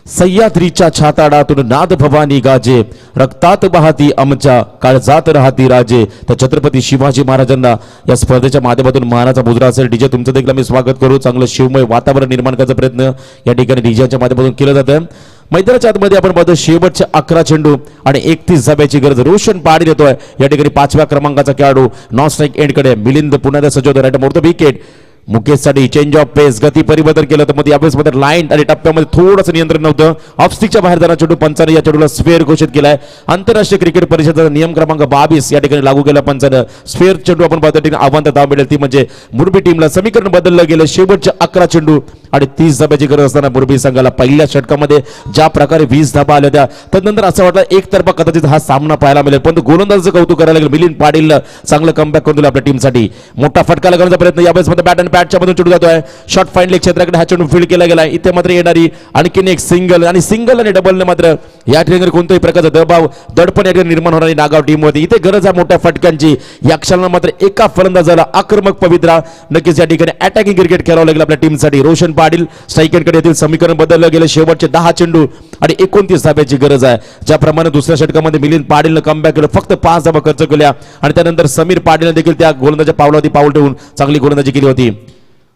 सह्याद्रीच्या छाताडातून नाद भवानी गाजे, रक्तात वाहती आमच्या काळजात राहती राजे. तर छत्रपती शिवाजी महाराजांना या स्पर्धेच्या माध्यमातून मानाचा मुजरा असेल. डीजे तुमचं देखील मी स्वागत करू. चांगलं शिवमय वातावरण निर्माण करण्याचा प्रयत्न या ठिकाणी डीजेच्या माध्यमातून केलं जातं. मैदानाच्या आतमध्ये आपण पाहतो शेवटचे 11 चेंडू आणि 31 धाब्याची गरज. रोशन पाटील येतोय या ठिकाणी 5व्या क्रमांकाचा खेळाडू. नॉन स्ट्राईक एंडकडे मिलिंद पुन्हा सज्ज होतो. Right more the wicket. मुकेशसाठी चेंज ऑफ पेस, गती परिवर्तन केलं तर मध्ये यावेळेस मध्ये लाईन आणि टप्प्यामध्ये थोडंसं नियंत्रण नव्हतं. ऑफ स्टिकच्या बाहेर जाणारा चेंडू पंचाने या चेंडूला स्फेअर घोषित केलाय. आंतरराष्ट्रीय क्रिकेट परिषदेचा नियम क्रमांक 22 या ठिकाणी लागू केला पंचानं. स्फेअर चेंडू आपण पाहतो आव्हान धाव मिळेल ती म्हणजे मुरबी टीमला. समीकरण बदललं गेलं. शेवटचे 11 चेंडू आणि 30 धाब्याची गरज असताना मुरबी संघाला पहिल्या षटकामध्ये ज्या प्रकारे 20 धाबा आल्या होत्या तदनंतर असं वाटलं एकतर्फा कदाचित हा सामना पाहायला मिळेल. पण गोलंदाजाचं कौतुक करायला लागेल. मिलिंद पाटील चांगलं कमबॅक करून दिलं आपल्या टीमसाठी. मोठा फटका लागण्याचा प्रयत्न यावेळेस मध्ये बॅट आणि पॅडच्या मधून चेंडू जातोय. शॉर्ट फाईन लेग क्षेत्राकडे हा चेंडू फील्ड केला गेला. इथे मात्र येणारी आणखीन एक सिंगल आणि सिंगल आणि डबलने मात्र या ठिकाणी कोणत्याही प्रकारचा दबाव दडपण या ठिकाणी निर्माण होणारी नागाव टीम होती. इथे गरज आहे मोठ्या फटक्यांची. या क्षणाला मात्र एका फलंदाजाला आक्रमक पवित्रा नक्कीच या ठिकाणी अटॅकिंग क्रिकेट खेळावं लागेल आपल्या टीमसाठी. रोशन पाटील स्ट्रायकरकडे येथील समीकरण बदललं गेलं. शेवटचे 10 चेंडू आणि 29 धाब्याची गरज आहे. ज्याप्रमाणे दुसऱ्या षटकामध्ये मिलिंद पाटीलनं कमबॅक केलं, फक्त 5 धाबा खर्च केल्या आणि त्यानंतर समीर पाटीलने देखील त्या गोलंदाजाच्या पावलावरती पाऊल ठेवून चांगली गोलंदाजी केली होती.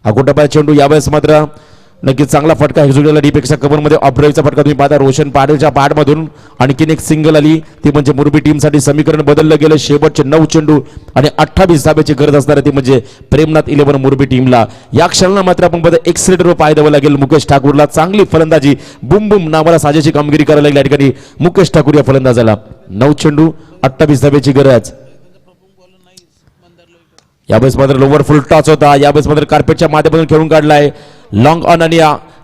हा गोटापाय चेंडू यावेळेस मात्र नक्कीच चांगला फटका एक्झिक्यूटिव्हला डीपेक्षा कव्हरमध्ये ऑफड्राईव्हचा फटका तुम्ही पाहता. रोशन पाटीलच्या पॅडमधून आणखीन एक सिंगल आली ती म्हणजे मुरबी टीमसाठी. समीकरण बदललं गेलं. शेवटचे 9 चेंडू आणि 28 धाब्याची गरज असणार ती म्हणजे प्रेमनाथ 11 मुरबी टीमला. या क्षणाला मात्र आपण बघा एक्सिलेटरवर पाय द्यावं लागेल मुकेश ठाकूरला. चांगली फलंदाजी बुम बुम नावाला साजेची कामगिरी करायला लागली या ठिकाणी मुकेश ठाकूर या फलंदाजाला. 9 चेंडू 28 धाब्याची गरज. यावेळेस मात्र लोवर फुल टॉस होता. यावेळेस मात्र कार्पेटच्या माध्यमातून खेळून काढलाय. लॉंग ऑन आणि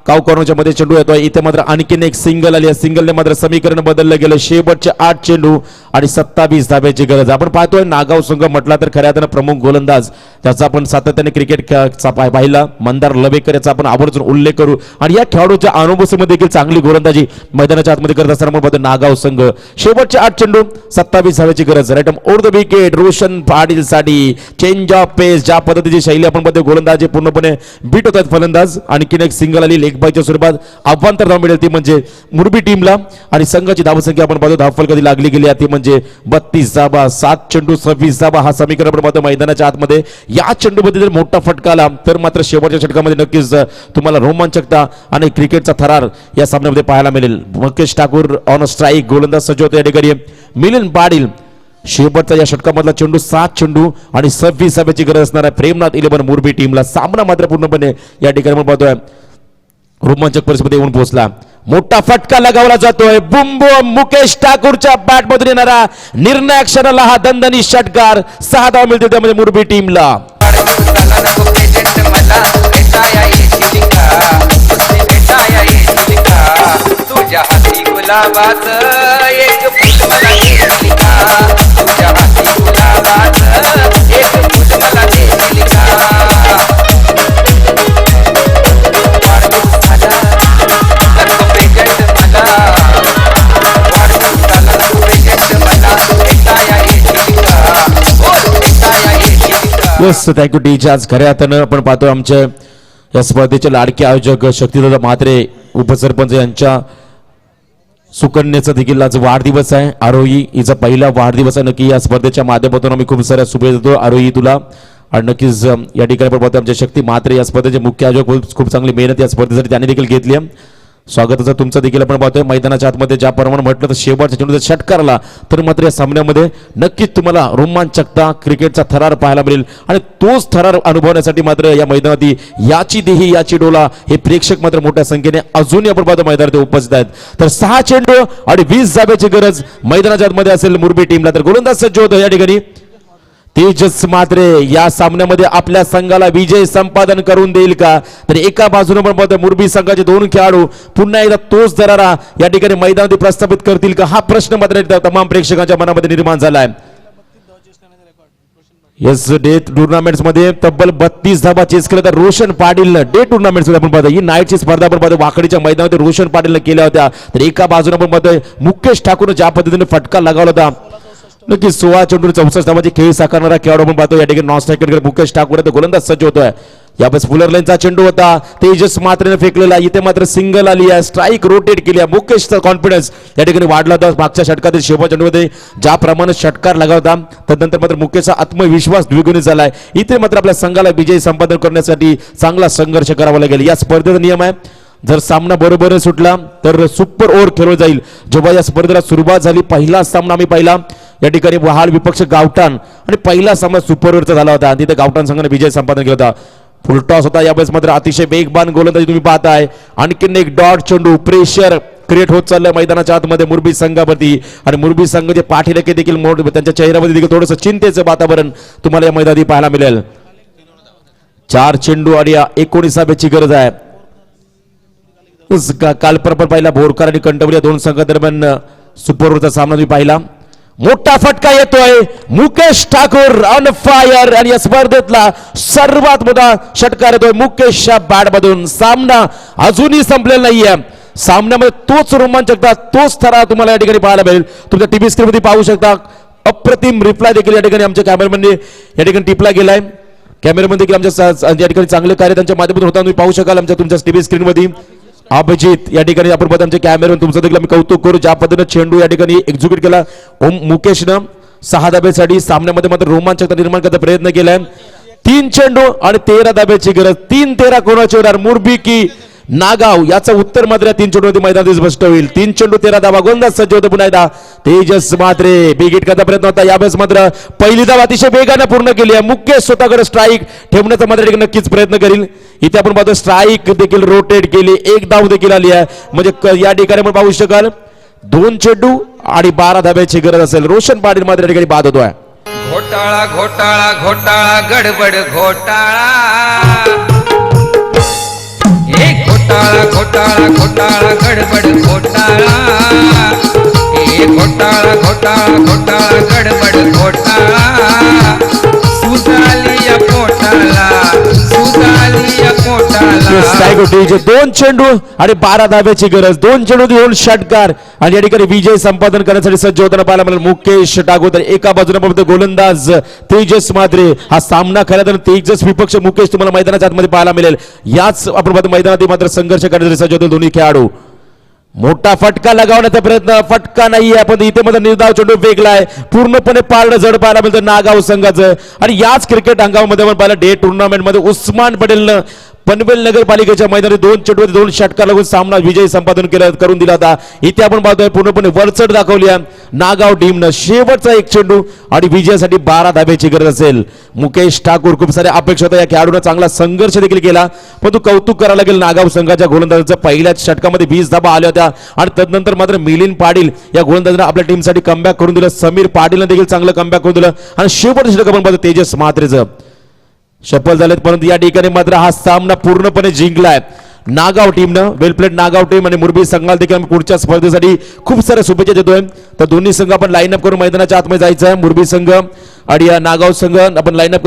काव कॉर्नरच्या मध्ये चेंडू येतोय. इथे मात्र आणखीन एक सिंगल आली. सिंगलने मात्र समीकरण बदललं गेलं. शेवटचे 8 चेंडू आणि 27 धाब्याची गरज. आपण पाहतोय नागाव संघ म्हटला तर खऱ्या अर्थानं प्रमुख गोलंदाज त्याचा आपण सातत्याने क्रिकेट पाहिला मंदार लवेकर याचा आपण आवर्जून उल्लेख करू. आणि या खेळाडूच्या अनुभवामध्ये देखील चांगली गोलंदाजी मैदानाच्या आतमध्ये करत असताना आपण पाहतो नागाव संघ. शेवटचे 8 चेंडू 27 धाब्याची गरज. Right over the wicket Roshan Patil साठी चेंज ऑफ पेस. ज्या पद्धतीची शैली आपण पाहतो गोलंदाज पूर्णपणे बीट होतात फलंदाज. आणखीन एक सिंगल आली. एक बायच्या स्वरूपात अवांतर धाव मिळेल ती म्हणजे मुरबी टीमला आणि संघाची धावसंख्या आपण पाहतो धाव फलकाची लागली गेली आहे ती म्हणजे 32 धावा 7 चेंडू 26 धावा हा समीकरण आपण पाहतो मैदानाच्या आतमध्ये या चेंडूमध्ये जर मोठा फटका आला तर मात्र शेवटच्या षटकामध्ये नक्कीच तुम्हाला रोमांचकता आणि क्रिकेटचा थरार या सामन्यामध्ये पाहायला मिळेल. मुकेश ठाकूर ऑन स्ट्राईक गोलंदाज सज्ज होते या ठिकाणी मिलिंद पाटील शेवटचा या षटकामधला चेंडू 7 चेंडू आणि 26 धाब्याची गरज असणार आहे प्रेमनाथ 11 मुरबी टीमला. सामना मात्र पूर्णपणे या ठिकाणी आपण पाहतोय रोमांचक परिस्थिती येऊन पोहोचला. मोठा फटका लगावला जातोय बुंबो मुकेश ठाकूरच्या बॅट मधून येणारा निर्णायक क्षणाला हा दणदणी षटकार 6 धावा मिळतील त्यामध्ये मुरबी टीमला. तुझ्या हाती गुलाबाच एक फूल मला देशील का तुझ्या हाती गुलाबाच एक फूल मला देशील का वाढदिवसाला नको प्रेझेंट मला वाढदिवसाला नको प्रेझेंट मला भेटाया येशील का भेटाया येशील का. Yes thank you teacher. आज खऱ्या अर्थानं आपण पाहतो आमच्या या स्पर्धेचे लाडके आयोजक शक्तिदादा म्हात्रे उपसरपंच यांच्या सुकन्याचा देखील आज वाढदिवस आहे. आरोही हिचा पहिला वाढदिवस आहे. नक्की या स्पर्धेच्या माध्यमातून आम्ही खूप साऱ्या शुभेच्छा देतो आरोही तुला आणि नक्कीच या ठिकाणी आपण पाहतो आमच्या शक्ती म्हात्रे या स्पर्धेचे मुख्य आयोजक खूप चांगली मेहनत या स्पर्धेसाठी त्यांनी देखील घेतली आहे. स्वागताचं तुमचं देखील आपण पाहतोय मैदानाच्या आतमध्ये ज्याप्रमाणे म्हटलं तर शेवटच्या चेंडूचा षटकारला तर मात्र या सामन्यामध्ये नक्कीच तुम्हाला रोमांचकता क्रिकेटचा थरार पाहायला मिळेल आणि तोच थरार अनुभवण्यासाठी मात्र या मैदानात याची देही याची डोला हे प्रेक्षक मात्र मोठ्या संख्येने अजूनही आपण पाहतो मैदानात उपस्थित आहेत. तर 6 चेंडू आणि 20 धाब्याची गरज मैदानाच्या आतमध्ये असेल मुरबी टीमला. तर गोलंदाज सज्ज होतो या ठिकाणी तेजस म्हात्रे या सामन्यामध्ये आपल्या संघाला विजय संपादन करून देईल का. तर एका बाजूने पण पाहतोय मुरबी संघाचे 2 खेळाडू पुन्हा एकदा तोच दरारा या ठिकाणी मैदानात प्रस्थापित करतील का हा प्रश्न मात्र तमाम प्रेक्षकांच्या मनामध्ये निर्माण झालाय. येस डे टुर्नामेंट्स मध्ये तब्बल 32 धाबा चेस केल्या तर रोशन पाटील डे टुर्नामेंट्स मध्ये आपण पाहतो ही नाईटची स्पर्धा आपण पाहतो वाकडीच्या मैदानात रोशन पाटीलने केल्या होत्या. तर एका बाजूने आपण पाहतोय मुकेश ठाकूरने ज्या पद्धतीने फटका लगावला होता नक्की 16 चेंडू 64 धावांची खेळी साकारणारा खेळाडू आपण पाहतो या ठिकाणी नॉन स्ट्रायकर मुकेश ठाकूर गोलंदाज सज्ज होतोय. यावेळेस फुलर लाईनचा चेंडू होता तेजस म्हात्रेने फेकलेला इथे मात्र सिंगल आली आहे स्ट्राईक रोटेट केली आहे. मुकेशचा कॉन्फिडन्स या ठिकाणी वाढला होता मागच्या षटकातील शेवटच्या चेंडूमध्ये ज्याप्रमाणे षटकार लगावता तदनंतर मात्र मुकेशचा आत्मविश्वास द्विगुणित झालाय. इथे मात्र आपल्या संघाला विजय संपादन करण्यासाठी चांगला संघर्ष करावा लागेल. या स्पर्धेचा नियम आहे जर सामना बरोबर सुटला तर सुपर ओव्हर खेळला जाईल. जेव्हा या स्पर्धेला सुरुवात झाली पहिला सामना आम्ही पाहिला या ठिकाणी वहाड विपक्ष गावठाण आणि पहिला सामना सुपर ओव्हरचा झाला होता आणि तिथे गावठाण संघाने विजय संपादन केला होता. फुलटॉस होता यावेळेस मात्र अतिशय वेगवान गोलंदाजी तुम्ही पाहताय. आणखीन एक डॉट चेंडू प्रेशर क्रिएट होत चाललं मैदानाच्या आतमध्ये मुरबी संघावरती आणि मुरबी संघाचे पाठीराखे देखील त्यांच्या चेहऱ्यामध्ये देखील थोडंसं चिंतेचं वातावरण तुम्हाला या मैदानात पाहायला मिळेल. 4 चेंडू आणि 19 धाब्याची गरज आहे. काल परपर पाहिला भोरकर आणि कंटवली या 2 संघादरम्यान सुपर ओव्हरचा सामना तुम्ही पाहिला. मोठा फटका येतोय मुकेश ठाकूर ऑन फायर आणि या स्पर्धेतला सर्वात मोठा षटकार येतोय मुकेशच्या बॅट मधून. सामना अजूनही संपलेला नाहीये. सामन्यामध्ये तोच रोमांचकता तोच थरार तुम्हाला या ठिकाणी पाहायला मिळेल. तुमच्या टीव्ही स्क्रीन मध्ये पाहू शकता अप्रतिम रिप्लाय देखील या ठिकाणी आमच्या कॅमेरामॅनने या ठिकाणी टिपला गेलाय. कॅमेरामॅन देखील आमच्या या ठिकाणी चांगले कार्य त्यांच्या माध्यमातून होता तुम्ही पाहू शकाल आमच्या तुमच्या टीव्ही स्क्रीन मध्ये. अभिजित या ठिकाणी आपण पाहतो आमच्या कॅमेऱ्यावर तुमचं देखील आम्ही कौतुक करू ज्या पद्धतीने चेंडू या ठिकाणी एक्झिक्यूट केला. मुकेशनं 6 धाब्यासाठी सामन्यामध्ये मात्र रोमांचकता निर्माण करण्याचा प्रयत्न केलाय. 3 चेंडू आणि 13 धाब्याची गरज. 3-13 कोणाची होणार मुरबी की नागाव याचं उत्तर मात्र 3 चेंडूमध्ये मैदानात स्पष्ट होईल. 3 चेंडू 13 धावा गोलंदाज सज्ज होतो पुन्हा एकदा तेजस म्हात्रे बिग हिट करण्याचा प्रयत्न होता. यावेळेस मात्र पहिली धाव अतिशय वेगाने पूर्ण केली आहे. मुकेश स्वतःकडे स्ट्राईक ठेवण्याचा मात्र नक्कीच प्रयत्न करील. इथे आपण पाहतो स्ट्राईक देखील रोटेट केली 1 धाव देखील आली आहे म्हणजे या ठिकाणी आपण पाहू शकाल 2 चेंडू आणि 12 धाब्याची गरज असेल. रोशन पाटील मात्र या ठिकाणी बाद होतोय. घोटाळा घोटाळा घोटाळा गडबड घोटाळा एक घोटाळा घोटाळा घोटाळा गडबड घोटाळा एक घोटाळा घोटाळा घोटाळा गडबड घोटाळा सुजाली या पोटाला सुजाली या पोटाला दोन चेंडू आणि 12 धाब्याची गरज. 2 चेंडू 2 षटकार आणि या ठिकाणी विजय संपादन करण्यासाठी सज्ज होताना पाहायला मिळालं मुकेश टागोर. एका बाजूने फक्त गोलंदाज तेजस म्हात्रे. हा सामना खऱ्या तर तेजस विपक्ष मुकेश तुम्हाला मैदानाच्या आतमध्ये पाहायला मिळेल. याच आपण पाहतो मैदानात मात्र संघर्ष करण्यासाठी सज्ज होते दोन्ही खेळाडू. मोठा फटका लगावण्याचा प्रयत्न, फटका नाहीये पण इथे मध्ये निर्धाव चेंडू वेगलाय. पूर्णपणे पारडं जड पाहायला मिळतं नागाव संघाचं. आणि याच क्रिकेट अंगामध्ये आपण पाहिलं डे टुर्नामेंट मध्ये उस्मान पटेलनं पनवेल नगरपालिकेच्या मैदानात 2 चेंडू 2 षटकार लागून सामना विजय संपादन करून दिला होता. इथे आपण पाहतोय पूर्णपणे वरचढ दाखवली नागाव टीमनं. शेवटचा 1 चेंडू आणि विजयासाठी 12 धाब्याची गरज असेल. मुकेश ठाकूर खूप साऱ्या अपेक्षा होत्या या खेळाडूनं चांगला संघर्ष देखील केला पण तू कौतुक करायला लागेल नागाव संघाच्या गोलंदाजाचं. पहिल्याच षटकामध्ये 20 धाबा आल्या होत्या आणि तदनंतर मात्र मिलिंद पाटील या गोलंदाजानं आपल्या टीमसाठी कमबॅक करून दिलं. समीर पाटीलनं देखील चांगलं कमबॅक करून दिलं आणि शेवटचं षटक आपण पाहतो तेजस म्हात्रेचं. सफल झालेत परंतु या ठिकाणी मात्र हा सामना पूर्णपणे जिंकलाय नागाव टीमनं. वेल प्लेड नागाव टीम आणि मुरबी संघाला देखील आम्ही पुढच्या स्पर्धेसाठी खूप साऱ्या शुभेच्छा देतोय. तर दोन्ही संघ आपण लाईन अप करून मैदानाच्या आतमध्ये जायचं आहे. मुरबी संघ आणि नागाव संघ आपण लाईन अप